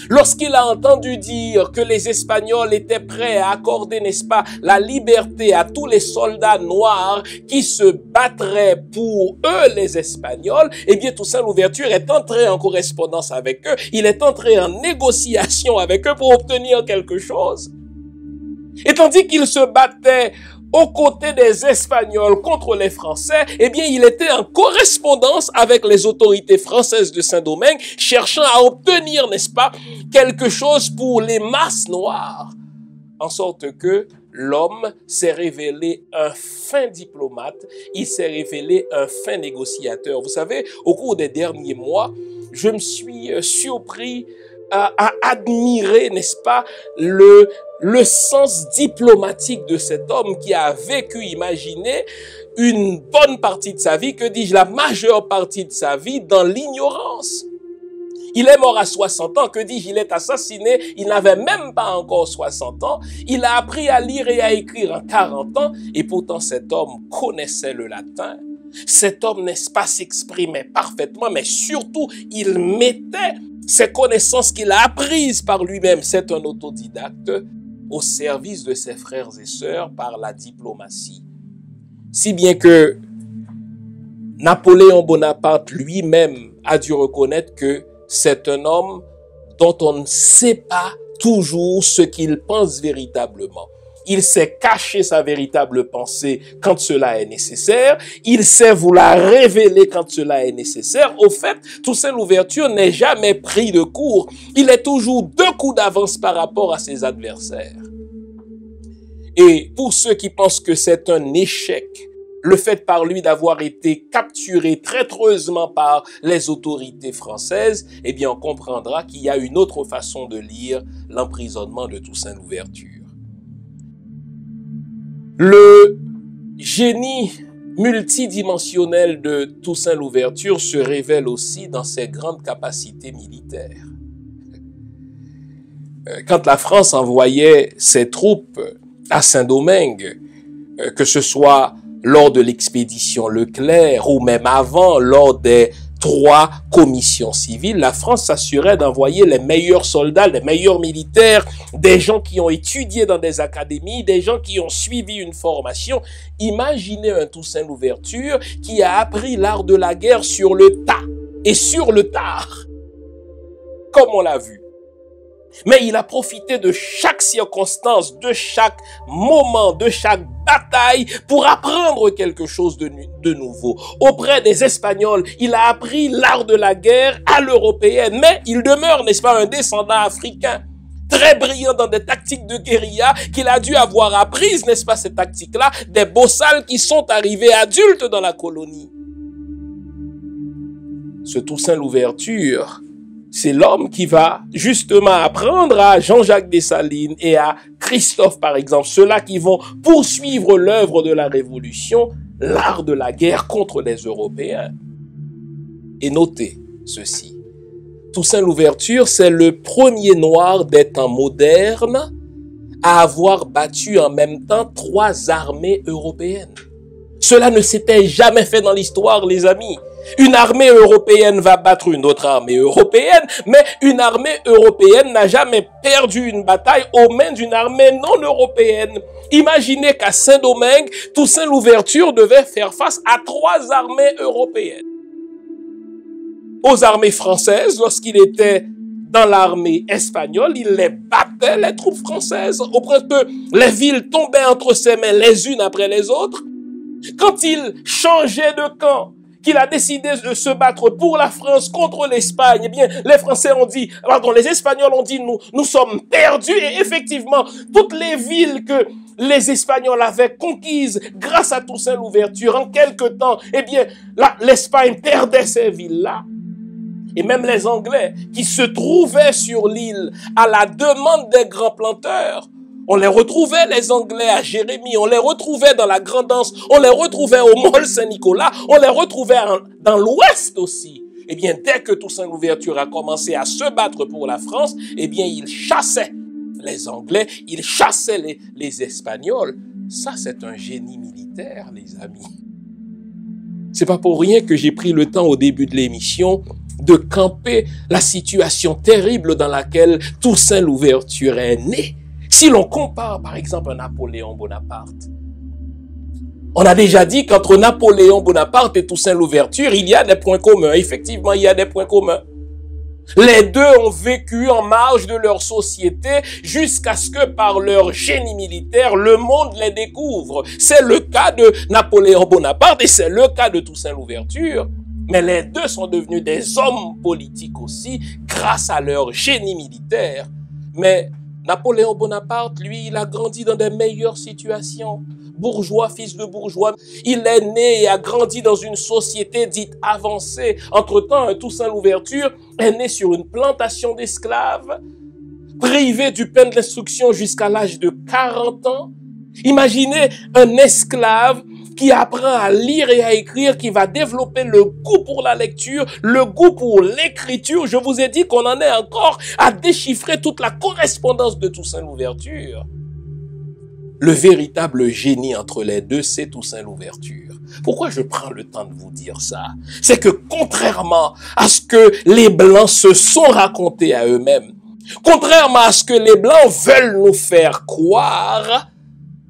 Lorsqu'il a entendu dire que les Espagnols étaient prêts à accorder, n'est-ce pas, la liberté à tous les soldats noirs qui se battraient pour eux, les Espagnols, eh bien, Toussaint Louverture est entré en correspondance avec eux. Il est entré en négociation avec eux pour obtenir quelque chose. Et tandis qu'il se battait aux côtés des Espagnols contre les Français, eh bien, il était en correspondance avec les autorités françaises de Saint-Domingue, cherchant à obtenir, n'est-ce pas, quelque chose pour les masses noires. En sorte que l'homme s'est révélé un fin diplomate, il s'est révélé un fin négociateur. Vous savez, au cours des derniers mois, je me suis surpris à admirer, n'est-ce pas, le sens diplomatique de cet homme qui a vécu, imaginez, une bonne partie de sa vie, que dis-je, la majeure partie de sa vie dans l'ignorance. Il est mort à 60 ans, que dis-je, il est assassiné, il n'avait même pas encore 60 ans. Il a appris à lire et à écrire en 40 ans, et pourtant cet homme connaissait le latin. Cet homme, n'est-ce pas, s'exprimait parfaitement, mais surtout, il mettait ces connaissances qu'il a apprises par lui-même, c'est un autodidacte, au service de ses frères et sœurs par la diplomatie. Si bien que Napoléon Bonaparte lui-même a dû reconnaître que c'est un homme dont on ne sait pas toujours ce qu'il pense véritablement. Il sait cacher sa véritable pensée quand cela est nécessaire. Il sait vous la révéler quand cela est nécessaire. Au fait, Toussaint Louverture n'est jamais pris de court. Il est toujours 2 coups d'avance par rapport à ses adversaires. Et pour ceux qui pensent que c'est un échec, le fait par lui d'avoir été capturé traîtreusement par les autorités françaises, eh bien on comprendra qu'il y a une autre façon de lire l'emprisonnement de Toussaint Louverture. Le génie multidimensionnel de Toussaint Louverture se révèle aussi dans ses grandes capacités militaires. Quand la France envoyait ses troupes à Saint-Domingue, que ce soit lors de l'expédition Leclerc ou même avant, lors des 3 commissions civiles, la France s'assurait d'envoyer les meilleurs soldats, les meilleurs militaires, des gens qui ont étudié dans des académies, des gens qui ont suivi une formation. Imaginez un Toussaint Louverture qui a appris l'art de la guerre sur le tas et sur le tard, comme on l'a vu. Mais il a profité de chaque circonstance, de chaque moment, de chaque bataille pour apprendre quelque chose de nouveau. Auprès des Espagnols, il a appris l'art de la guerre à l'européenne, mais il demeure, n'est-ce pas, un descendant africain, très brillant dans des tactiques de guérilla qu'il a dû avoir apprises, n'est-ce pas, ces tactiques-là, des bossals qui sont arrivés adultes dans la colonie. Ce Toussaint Louverture, c'est l'homme qui va justement apprendre à Jean-Jacques Dessalines et à Christophe, par exemple, ceux-là qui vont poursuivre l'œuvre de la Révolution, l'art de la guerre contre les Européens. Et notez ceci, Toussaint Louverture, c'est le premier noir des temps modernes à avoir battu en même temps 3 armées européennes. Cela ne s'était jamais fait dans l'histoire, les amis. Une armée européenne va battre une autre armée européenne, mais une armée européenne n'a jamais perdu une bataille aux mains d'une armée non européenne. Imaginez qu'à Saint-Domingue, Toussaint Louverture devait faire face à 3 armées européennes. Aux armées françaises, lorsqu'il était dans l'armée espagnole, il les battait, les troupes françaises, au point que les villes tombaient entre ses mains les unes après les autres. Quand il changeait de camp, qu'il a décidé de se battre pour la France contre l'Espagne, eh bien, les Français ont dit, les Espagnols ont dit, nous sommes perdus. Et effectivement, toutes les villes que les Espagnols avaient conquises grâce à Toussaint Louverture, en quelque temps, eh bien, l'Espagne perdait ces villes-là. Et même les Anglais qui se trouvaient sur l'île à la demande des grands planteurs On les retrouvait, les Anglais, à Jérémie, on les retrouvait dans la Grand'Anse, on les retrouvait au Mall Saint-Nicolas, on les retrouvait dans l'Ouest aussi. Eh bien, dès que Toussaint Louverture a commencé à se battre pour la France, eh bien, il chassait les Anglais, il chassait les Espagnols. Ça, c'est un génie militaire, les amis. C'est pas pour rien que j'ai pris le temps au début de l'émission de camper la situation terrible dans laquelle Toussaint Louverture est né. Si l'on compare, par exemple, à Napoléon Bonaparte, on a déjà dit qu'entre Napoléon Bonaparte et Toussaint Louverture, il y a des points communs. Effectivement, il y a des points communs. Les deux ont vécu en marge de leur société jusqu'à ce que par leur génie militaire, le monde les découvre. C'est le cas de Napoléon Bonaparte et c'est le cas de Toussaint Louverture. Mais les deux sont devenus des hommes politiques aussi grâce à leur génie militaire. Mais Napoléon Bonaparte, lui, il a grandi dans des meilleures situations. Bourgeois, fils de bourgeois. Il est né et a grandi dans une société dite avancée. Entre-temps, Toussaint Louverture est né sur une plantation d'esclaves, privé du pain de l'instruction jusqu'à l'âge de 40 ans. Imaginez un esclave qui apprend à lire et à écrire, qui va développer le goût pour la lecture, le goût pour l'écriture. Je vous ai dit qu'on en est encore à déchiffrer toute la correspondance de Toussaint Louverture. Le véritable génie entre les deux, c'est Toussaint Louverture. Pourquoi je prends le temps de vous dire ça? C'est que contrairement à ce que les Blancs se sont racontés à eux-mêmes, contrairement à ce que les Blancs veulent nous faire croire,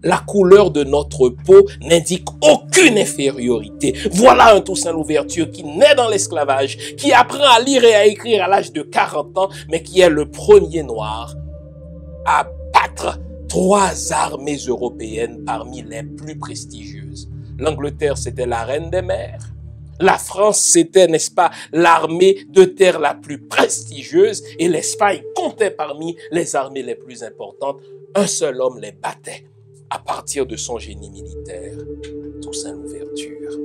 la couleur de notre peau n'indique aucune infériorité. Voilà un Toussaint Louverture qui naît dans l'esclavage, qui apprend à lire et à écrire à l'âge de 40 ans, mais qui est le premier noir à battre 3 armées européennes parmi les plus prestigieuses. L'Angleterre, c'était la reine des mers. La France, c'était, n'est-ce pas, l'armée de terre la plus prestigieuse. Et l'Espagne comptait parmi les armées les plus importantes. Un seul homme les battait à partir de son génie militaire, Toussaint Louverture.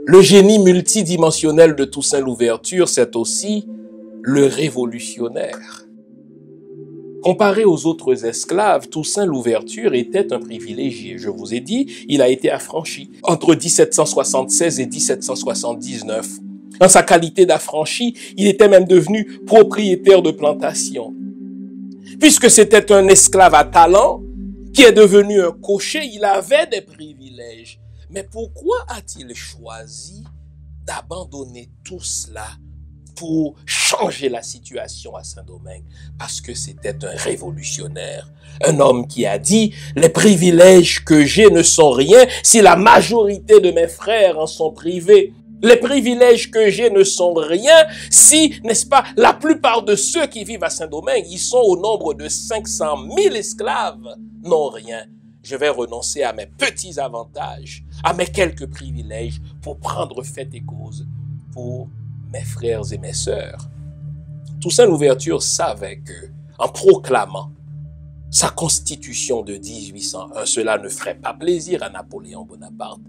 Le génie multidimensionnel de Toussaint Louverture, c'est aussi le révolutionnaire. Comparé aux autres esclaves, Toussaint Louverture était un privilégié. Je vous ai dit, il a été affranchi entre 1776 et 1779. En sa qualité d'affranchi, il était même devenu propriétaire de plantation. Puisque c'était un esclave à talent, qui est devenu un cocher, il avait des privilèges. Mais pourquoi a-t-il choisi d'abandonner tout cela pour changer la situation à Saint-Domingue? Parce que c'était un révolutionnaire, un homme qui a dit « Les privilèges que j'ai ne sont rien si la majorité de mes frères en sont privés. Les privilèges que j'ai ne sont rien si, n'est-ce pas, la plupart de ceux qui vivent à Saint-Domingue, ils sont au nombre de 500 000 esclaves, n'ont rien. Je vais renoncer à mes petits avantages, à mes quelques privilèges pour prendre fait et cause pour mes frères et mes sœurs. » Toussaint Louverture savait que, en proclamant sa constitution de 1801, cela ne ferait pas plaisir à Napoléon Bonaparte.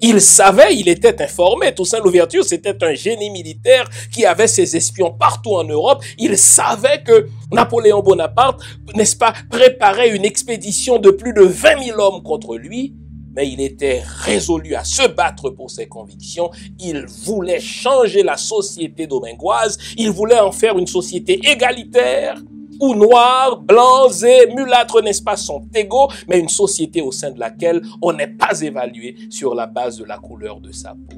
Il savait, il était informé. Toussaint Louverture, c'était un génie militaire qui avait ses espions partout en Europe. Il savait que Napoléon Bonaparte, n'est-ce pas, préparait une expédition de plus de 20 000 hommes contre lui. Mais il était résolu à se battre pour ses convictions. Il voulait changer la société domingoise. Il voulait en faire une société égalitaire, où noirs, blancs et mulâtres, n'est-ce pas, sont égaux, mais une société au sein de laquelle on n'est pas évalué sur la base de la couleur de sa peau.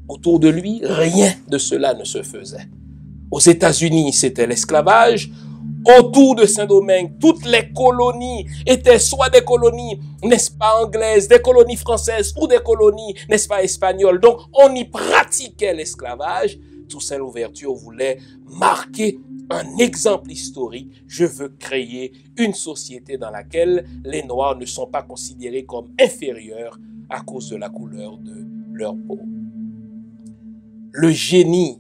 Autour de lui, rien de cela ne se faisait. Aux États-Unis, c'était l'esclavage. Autour de Saint-Domingue, toutes les colonies étaient soit des colonies, n'est-ce pas, anglaises, des colonies françaises ou des colonies, n'est-ce pas, espagnoles. Donc, on y pratiquait l'esclavage. Toussaint Louverture voulait marquer un exemple historique. Je veux créer une société dans laquelle les Noirs ne sont pas considérés comme inférieurs à cause de la couleur de leur peau. Le génie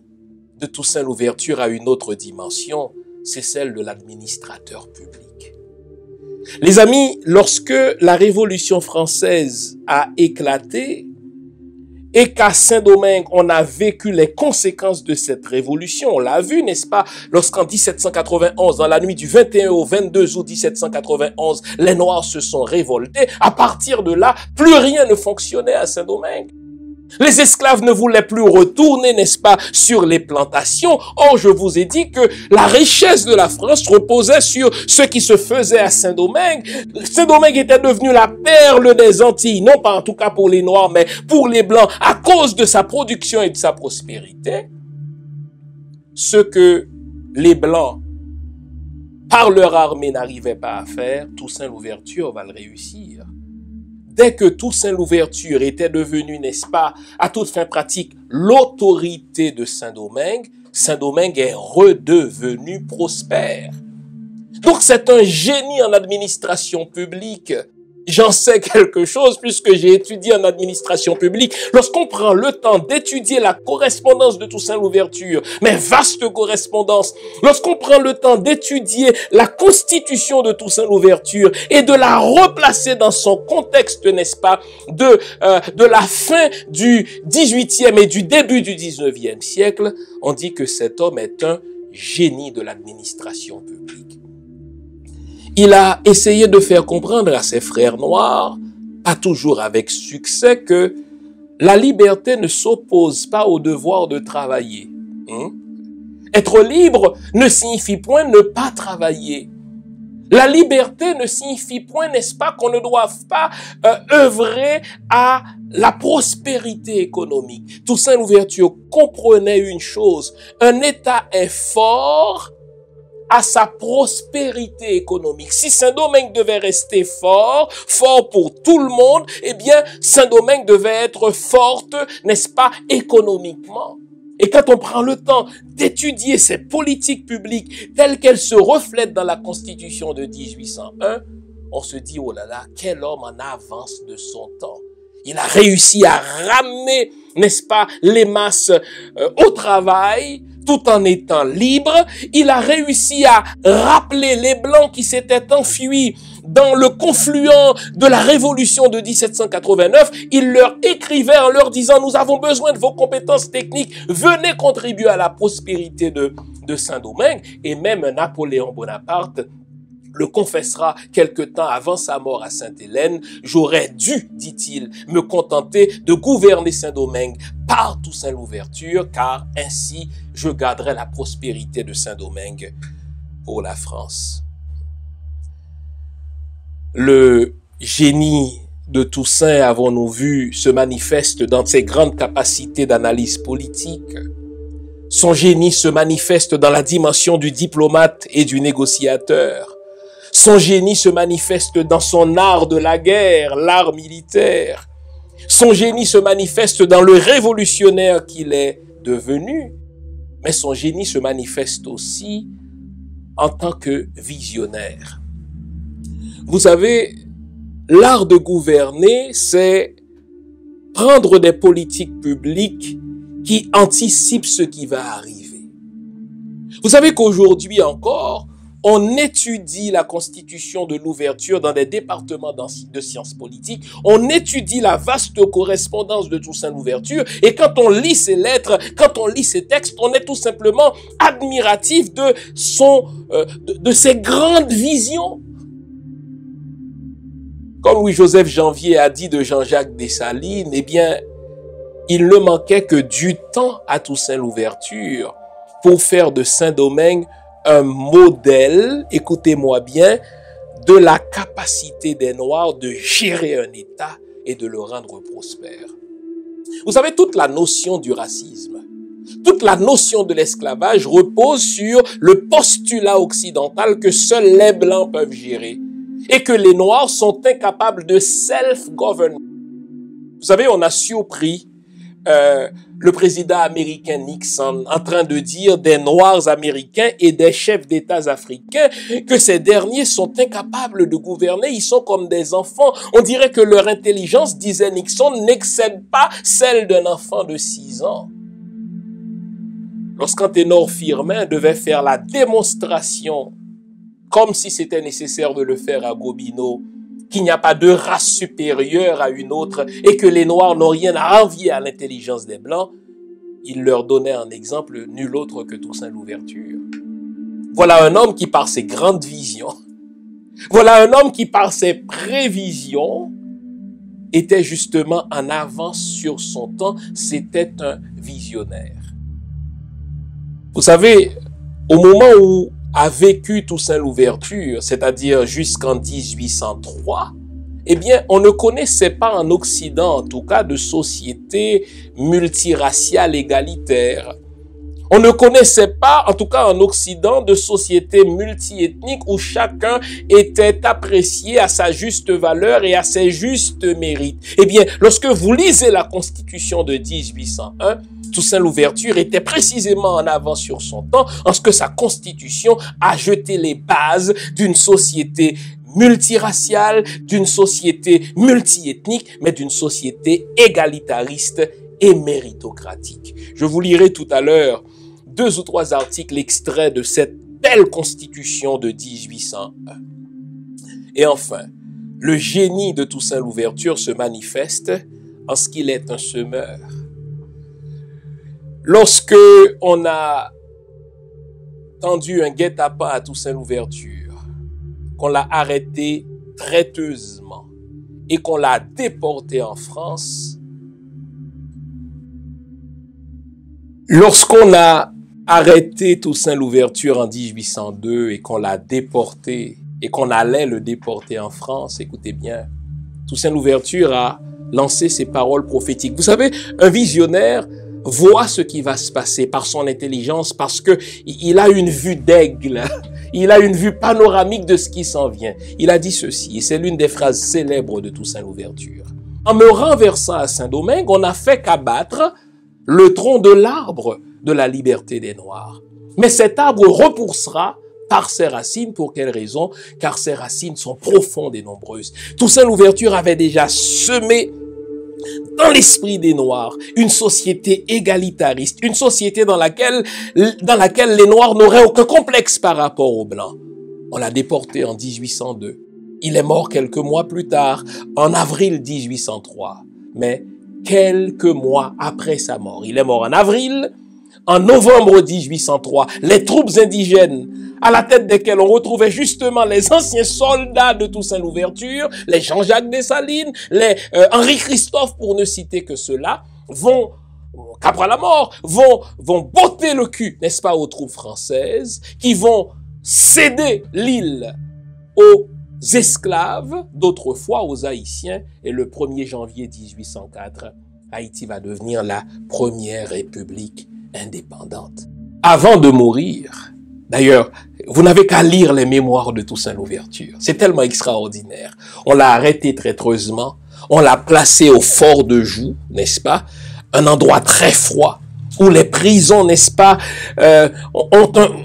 de Toussaint Louverture a une autre dimension, c'est celle de l'administrateur public. Les amis, lorsque la Révolution française a éclaté et qu'à Saint-Domingue, on a vécu les conséquences de cette révolution. On l'a vu, n'est-ce pas, lorsqu'en 1791, dans la nuit du 21 au 22 août 1791, les Noirs se sont révoltés. À partir de là, plus rien ne fonctionnait à Saint-Domingue. Les esclaves ne voulaient plus retourner, n'est-ce pas, sur les plantations. Or, je vous ai dit que la richesse de la France reposait sur ce qui se faisait à Saint-Domingue. Saint-Domingue était devenu la perle des Antilles, non pas en tout cas pour les Noirs, mais pour les Blancs, à cause de sa production et de sa prospérité. Ce que les Blancs, par leur armée, n'arrivaient pas à faire, Toussaint Louverture va le réussir. Dès que Toussaint Louverture était devenu, n'est-ce pas, à toute fin pratique, l'autorité de Saint-Domingue, Saint-Domingue est redevenu prospère. Donc c'est un génie en administration publique. J'en sais quelque chose puisque j'ai étudié en administration publique. Lorsqu'on prend le temps d'étudier la correspondance de Toussaint Louverture, mais vaste correspondance, lorsqu'on prend le temps d'étudier la constitution de Toussaint Louverture et de la replacer dans son contexte, n'est-ce pas, de la fin du 18e et du début du 19e siècle, on dit que cet homme est un génie de l'administration publique. Il a essayé de faire comprendre à ses frères noirs, pas toujours avec succès, que la liberté ne s'oppose pas au devoir de travailler. Être libre ne signifie point ne pas travailler. La liberté ne signifie point, n'est-ce pas, qu'on ne doive pas œuvrer à la prospérité économique. Toussaint Louverture comprenait une chose, un État est fort à sa prospérité économique. Si Saint-Domingue devait rester fort pour tout le monde, eh bien, Saint-Domingue devait être forte, n'est-ce pas, économiquement. Et quand on prend le temps d'étudier ces politiques publiques telles qu'elles se reflètent dans la Constitution de 1801, on se dit, oh là là, quel homme en avance de son temps. Il a réussi à ramener, n'est-ce pas, les masses au travail, tout en étant libre. Il a réussi à rappeler les Blancs qui s'étaient enfuis dans le confluent de la révolution de 1789. Il leur écrivait en leur disant, nous avons besoin de vos compétences techniques, venez contribuer à la prospérité de Saint-Domingue. Et même Napoléon Bonaparte le confessera quelque temps avant sa mort à Sainte-Hélène. J'aurais dû, dit-il, me contenter de gouverner Saint-Domingue par Toussaint Louverture, car ainsi je garderai la prospérité de Saint-Domingue pour la France. Le génie de Toussaint, avons-nous vu, se manifeste dans ses grandes capacités d'analyse politique. Son génie se manifeste dans la dimension du diplomate et du négociateur. Son génie se manifeste dans son art de la guerre, l'art militaire. Son génie se manifeste dans le révolutionnaire qu'il est devenu. Mais son génie se manifeste aussi en tant que visionnaire. Vous savez, l'art de gouverner, c'est prendre des politiques publiques qui anticipent ce qui va arriver. Vous savez qu'aujourd'hui encore, on étudie la constitution de l'ouverture dans des départements de sciences politiques. On étudie la vaste correspondance de Toussaint Louverture. Et quand on lit ces lettres, quand on lit ces textes, on est tout simplement admiratif de ses grandes visions. Comme Louis-Joseph Janvier a dit de Jean-Jacques Dessalines, eh bien, il ne manquait que du temps à Toussaint Louverture pour faire de Saint-Domingue un modèle, écoutez-moi bien, de la capacité des Noirs de gérer un État et de le rendre prospère. Vous savez, toute la notion du racisme, toute la notion de l'esclavage repose sur le postulat occidental que seuls les Blancs peuvent gérer et que les Noirs sont incapables de self-government. Vous savez, on a surpris le président américain Nixon en train de dire des Noirs américains et des chefs d'État africains que ces derniers sont incapables de gouverner, ils sont comme des enfants. On dirait que leur intelligence, disait Nixon, n'excède pas celle d'un enfant de 6 ans. Lorsqu'Anténor Firmin devait faire la démonstration, comme si c'était nécessaire de le faire à Gobineau, qu'il n'y a pas de race supérieure à une autre et que les Noirs n'ont rien à envier à l'intelligence des Blancs, il leur donnait en exemple nul autre que Toussaint Louverture. Voilà un homme qui, par ses grandes visions, voilà un homme qui, par ses prévisions, était justement en avance sur son temps. C'était un visionnaire. Vous savez, au moment où a vécu Toussaint Louverture, c'est-à-dire jusqu'en 1803, eh bien, on ne connaissait pas en Occident, en tout cas, de société multiraciale égalitaire. On ne connaissait pas, en tout cas en Occident, de société multiethnique où chacun était apprécié à sa juste valeur et à ses justes mérites. Eh bien, lorsque vous lisez la Constitution de 1801, Toussaint Louverture était précisément en avance sur son temps en ce que sa Constitution a jeté les bases d'une société multiraciale, d'une société multiethnique, mais d'une société égalitariste et méritocratique. Je vous lirai tout à l'heure 2 ou 3 articles extraits de cette belle Constitution de 1801. Et enfin, le génie de Toussaint Louverture se manifeste en ce qu'il est un semeur. Lorsque on a tendu un guet-apens à Toussaint Louverture, qu'on l'a arrêté traîtreusement et qu'on l'a déporté en France, lorsqu'on a arrêté Toussaint Louverture en 1802 et qu'on l'a déporté et qu'on allait le déporter en France, écoutez bien, Toussaint Louverture a lancé ses paroles prophétiques. Vous savez, un visionnaire voit ce qui va se passer par son intelligence parce que il a une vue d'aigle. Il a une vue panoramique de ce qui s'en vient. Il a dit ceci, et c'est l'une des phrases célèbres de Toussaint Louverture. En me renversant à Saint-Domingue, on n'a fait qu'abattre le tronc de l'arbre de la liberté des Noirs. Mais cet arbre repoussera par ses racines. Pour quelle raison? Car ses racines sont profondes et nombreuses. Toussaint Louverture avait déjà semé dans l'esprit des Noirs une société égalitariste, une société dans laquelle les Noirs n'auraient aucun complexe par rapport aux Blancs. On l'a déporté en 1802. Il est mort quelques mois plus tard, en avril 1803. Mais quelques mois après sa mort, il est mort en avril. En novembre 1803, les troupes indigènes, à la tête desquelles on retrouvait justement les anciens soldats de Toussaint Louverture, les Jean-Jacques Dessalines, les Henri Christophe, pour ne citer que ceux-là, vont, qu'après la mort, vont botter le cul, n'est-ce pas, aux troupes françaises, qui vont céder l'île aux esclaves d'autrefois, aux Haïtiens, et le 1er janvier 1804, Haïti va devenir la première république indépendante. Avant de mourir, d'ailleurs, vous n'avez qu'à lire les mémoires de Toussaint Louverture. C'est tellement extraordinaire. On l'a arrêté traîtreusement. On l'a placé au fort de Joux, n'est-ce pas? Un endroit très froid, où les prisons, n'est-ce pas,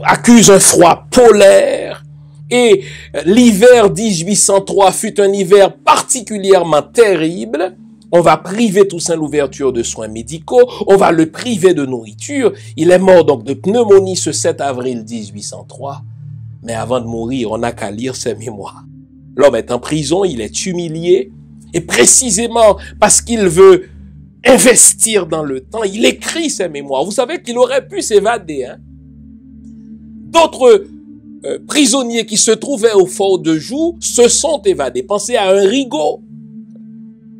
accusent un froid polaire. Et l'hiver 1803 fut un hiver particulièrement terrible. On va priver Toussaint Louverture de soins médicaux, on va le priver de nourriture. Il est mort donc de pneumonie ce 7 avril 1803. Mais avant de mourir, on n'a qu'à lire ses mémoires. L'homme est en prison, il est humilié, et précisément parce qu'il veut investir dans le temps, il écrit ses mémoires. Vous savez qu'il aurait pu s'évader. D'autres prisonniers qui se trouvaient au fort de Joux se sont évadés. Pensez à un Rigaud.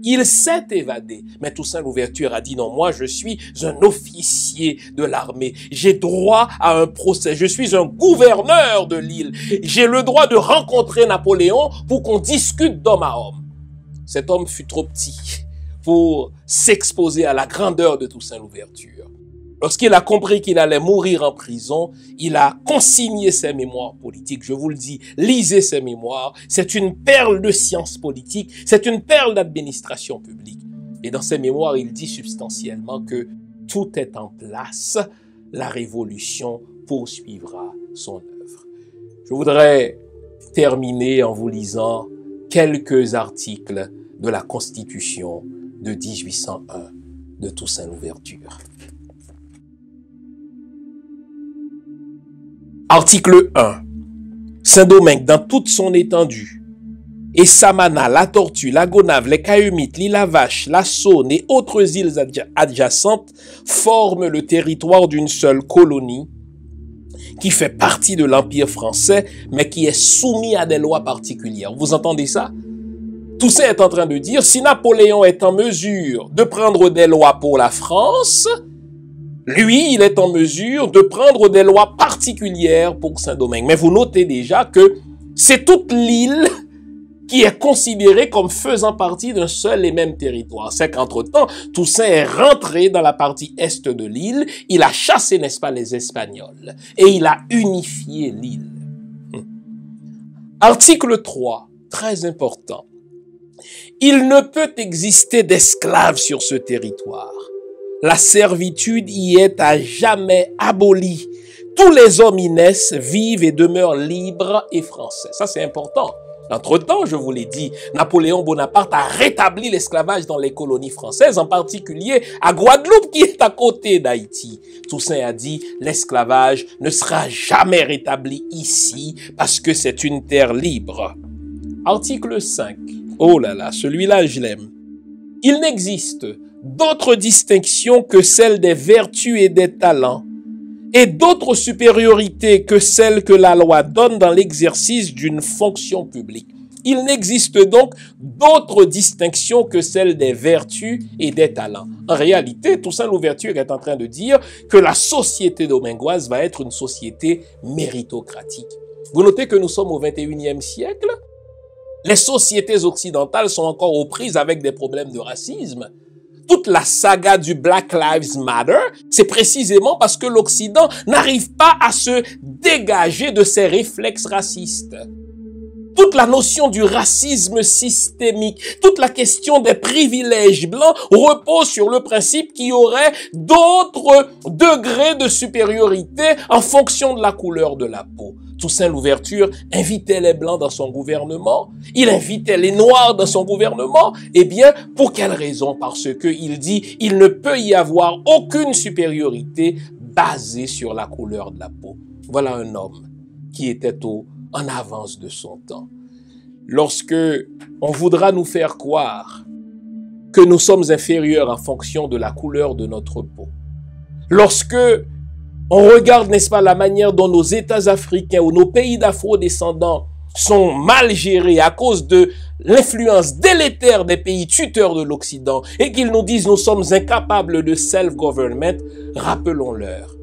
Il s'est évadé. Mais Toussaint Louverture a dit non, moi je suis un officier de l'armée. J'ai droit à un procès. Je suis un gouverneur de l'île. J'ai le droit de rencontrer Napoléon pour qu'on discute d'homme à homme. Cet homme fut trop petit pour s'exposer à la grandeur de Toussaint Louverture. Lorsqu'il a compris qu'il allait mourir en prison, il a consigné ses mémoires politiques. Je vous le dis, lisez ses mémoires. C'est une perle de science politique. C'est une perle d'administration publique. Et dans ses mémoires, il dit substantiellement que tout est en place. La révolution poursuivra son œuvre. Je voudrais terminer en vous lisant quelques articles de la Constitution de 1801 de Toussaint Louverture. Article 1. Saint-Domingue, dans toute son étendue, et Samana, la Tortue, la Gonave, les Cahumites, l'île à Vache, la Saône et autres îles adjacentes forment le territoire d'une seule colonie qui fait partie de l'Empire français, mais qui est soumis à des lois particulières. Vous entendez ça? Toussaint est en train de dire, si Napoléon est en mesure de prendre des lois pour la France, lui, il est en mesure de prendre des lois particulières pour Saint-Domingue. Mais vous notez déjà que c'est toute l'île qui est considérée comme faisant partie d'un seul et même territoire. C'est qu'entre-temps, Toussaint est rentré dans la partie est de l'île, il a chassé, n'est-ce pas, les Espagnols, et il a unifié l'île. Article 3, très important. Il ne peut exister d'esclaves sur ce territoire. La servitude y est à jamais abolie. Tous les hommes y naissent, vivent et demeurent libres et français. Ça, c'est important. Entre-temps, je vous l'ai dit, Napoléon Bonaparte a rétabli l'esclavage dans les colonies françaises, en particulier à Guadeloupe, qui est à côté d'Haïti. Toussaint a dit, l'esclavage ne sera jamais rétabli ici, parce que c'est une terre libre. Article 5. Oh là là, celui-là, je l'aime. Il n'existe d'autre distinction que celle des vertus et des talents, et d'autres supériorités que celles que la loi donne dans l'exercice d'une fonction publique. Il n'existe donc d'autre distinction que celle des vertus et des talents. En réalité, Toussaint Louverture est en train de dire que la société domingoise va être une société méritocratique. Vous notez que nous sommes au 21e siècle. Les sociétés occidentales sont encore aux prises avec des problèmes de racisme. Toute la saga du Black Lives Matter, c'est précisément parce que l'Occident n'arrive pas à se dégager de ses réflexes racistes. Toute la notion du racisme systémique, toute la question des privilèges blancs repose sur le principe qu'il y aurait d'autres degrés de supériorité en fonction de la couleur de la peau. Toussaint Louverture invitait les Blancs dans son gouvernement, il invitait les Noirs dans son gouvernement. Eh bien, pour quelle raison? Parce que il dit, il ne peut y avoir aucune supériorité basée sur la couleur de la peau. Voilà un homme qui était en avance de son temps. Lorsque on voudra nous faire croire que nous sommes inférieurs en fonction de la couleur de notre peau, lorsque on regarde, n'est-ce pas, la manière dont nos États africains ou nos pays d'afro-descendants sont mal gérés à cause de l'influence délétère des pays tuteurs de l'Occident et qu'ils nous disent nous sommes incapables de self-government, rappelons-leur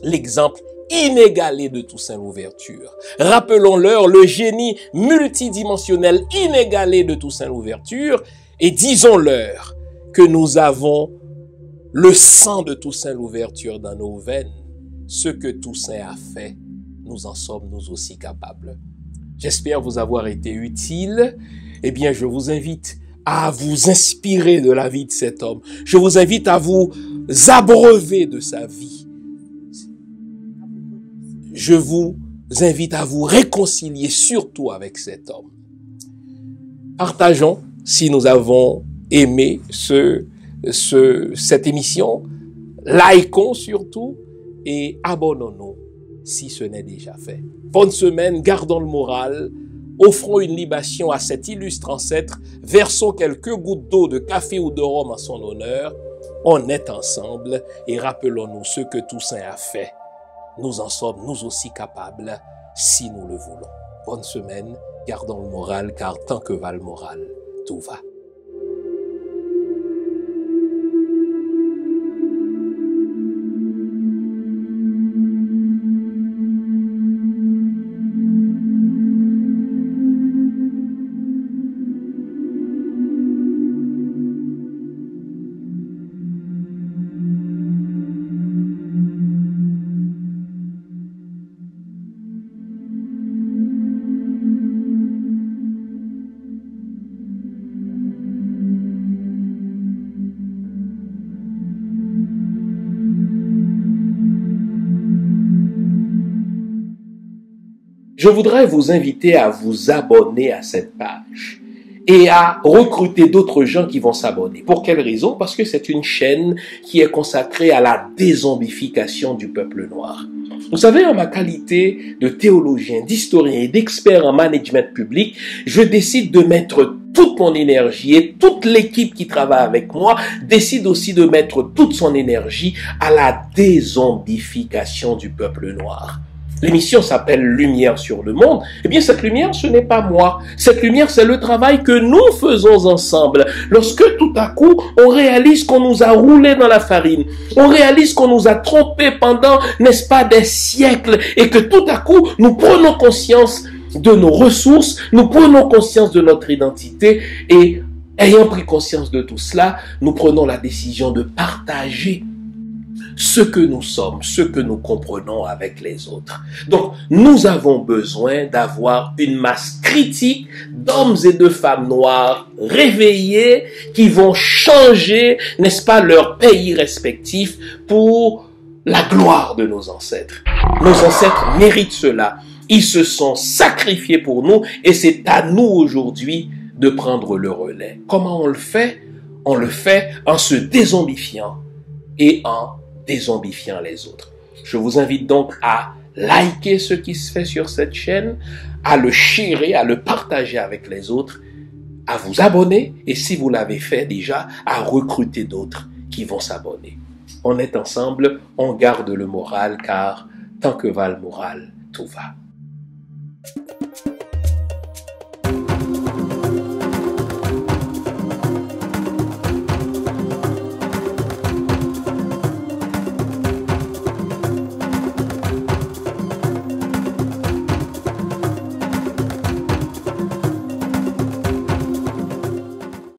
l'exemple inégalé de Toussaint Louverture. Rappelons-leur le génie multidimensionnel inégalé de Toussaint Louverture et disons-leur que nous avons le sang de Toussaint Louverture dans nos veines. Ce que Toussaint a fait, nous en sommes nous aussi capables. J'espère vous avoir été utile. Eh bien, je vous invite à vous inspirer de la vie de cet homme. Je vous invite à vous abreuver de sa vie. Je vous invite à vous réconcilier surtout avec cet homme. Partageons, si nous avons aimé cette émission, likons surtout et abonnons-nous si ce n'est déjà fait. Bonne semaine, gardons le moral, offrons une libation à cet illustre ancêtre, versons quelques gouttes d'eau, de café ou de rhum en son honneur. On est ensemble et rappelons-nous ce que Toussaint a fait. Nous en sommes nous aussi capables si nous le voulons. Bonne semaine, gardons le moral car tant que va le moral, tout va. Je voudrais vous inviter à vous abonner à cette page et à recruter d'autres gens qui vont s'abonner. Pour quelle raison? Parce que c'est une chaîne qui est consacrée à la dézombification du peuple noir. Vous savez, en ma qualité de théologien, d'historien et d'expert en management public, je décide de mettre toute mon énergie et toute l'équipe qui travaille avec moi décide aussi de mettre toute son énergie à la dézombification du peuple noir. L'émission s'appelle Lumière sur le monde. Eh bien, cette lumière, ce n'est pas moi. Cette lumière, c'est le travail que nous faisons ensemble. Lorsque tout à coup, on réalise qu'on nous a roulé dans la farine, on réalise qu'on nous a trompés pendant, n'est-ce pas, des siècles, et que tout à coup, nous prenons conscience de nos ressources, nous prenons conscience de notre identité, et ayant pris conscience de tout cela, nous prenons la décision de partager ce que nous sommes, ce que nous comprenons avec les autres. Donc, nous avons besoin d'avoir une masse critique d'hommes et de femmes noirs réveillés qui vont changer, n'est-ce pas, leur pays respectif pour la gloire de nos ancêtres. Nos ancêtres méritent cela. Ils se sont sacrifiés pour nous et c'est à nous aujourd'hui de prendre le relais. Comment on le fait? On le fait en se dézombifiant et en dézombifiant les autres. Je vous invite donc à liker ce qui se fait sur cette chaîne, à le sharer, à le partager avec les autres, à vous abonner et si vous l'avez fait déjà, à recruter d'autres qui vont s'abonner. On est ensemble, on garde le moral car tant que va le moral, tout va.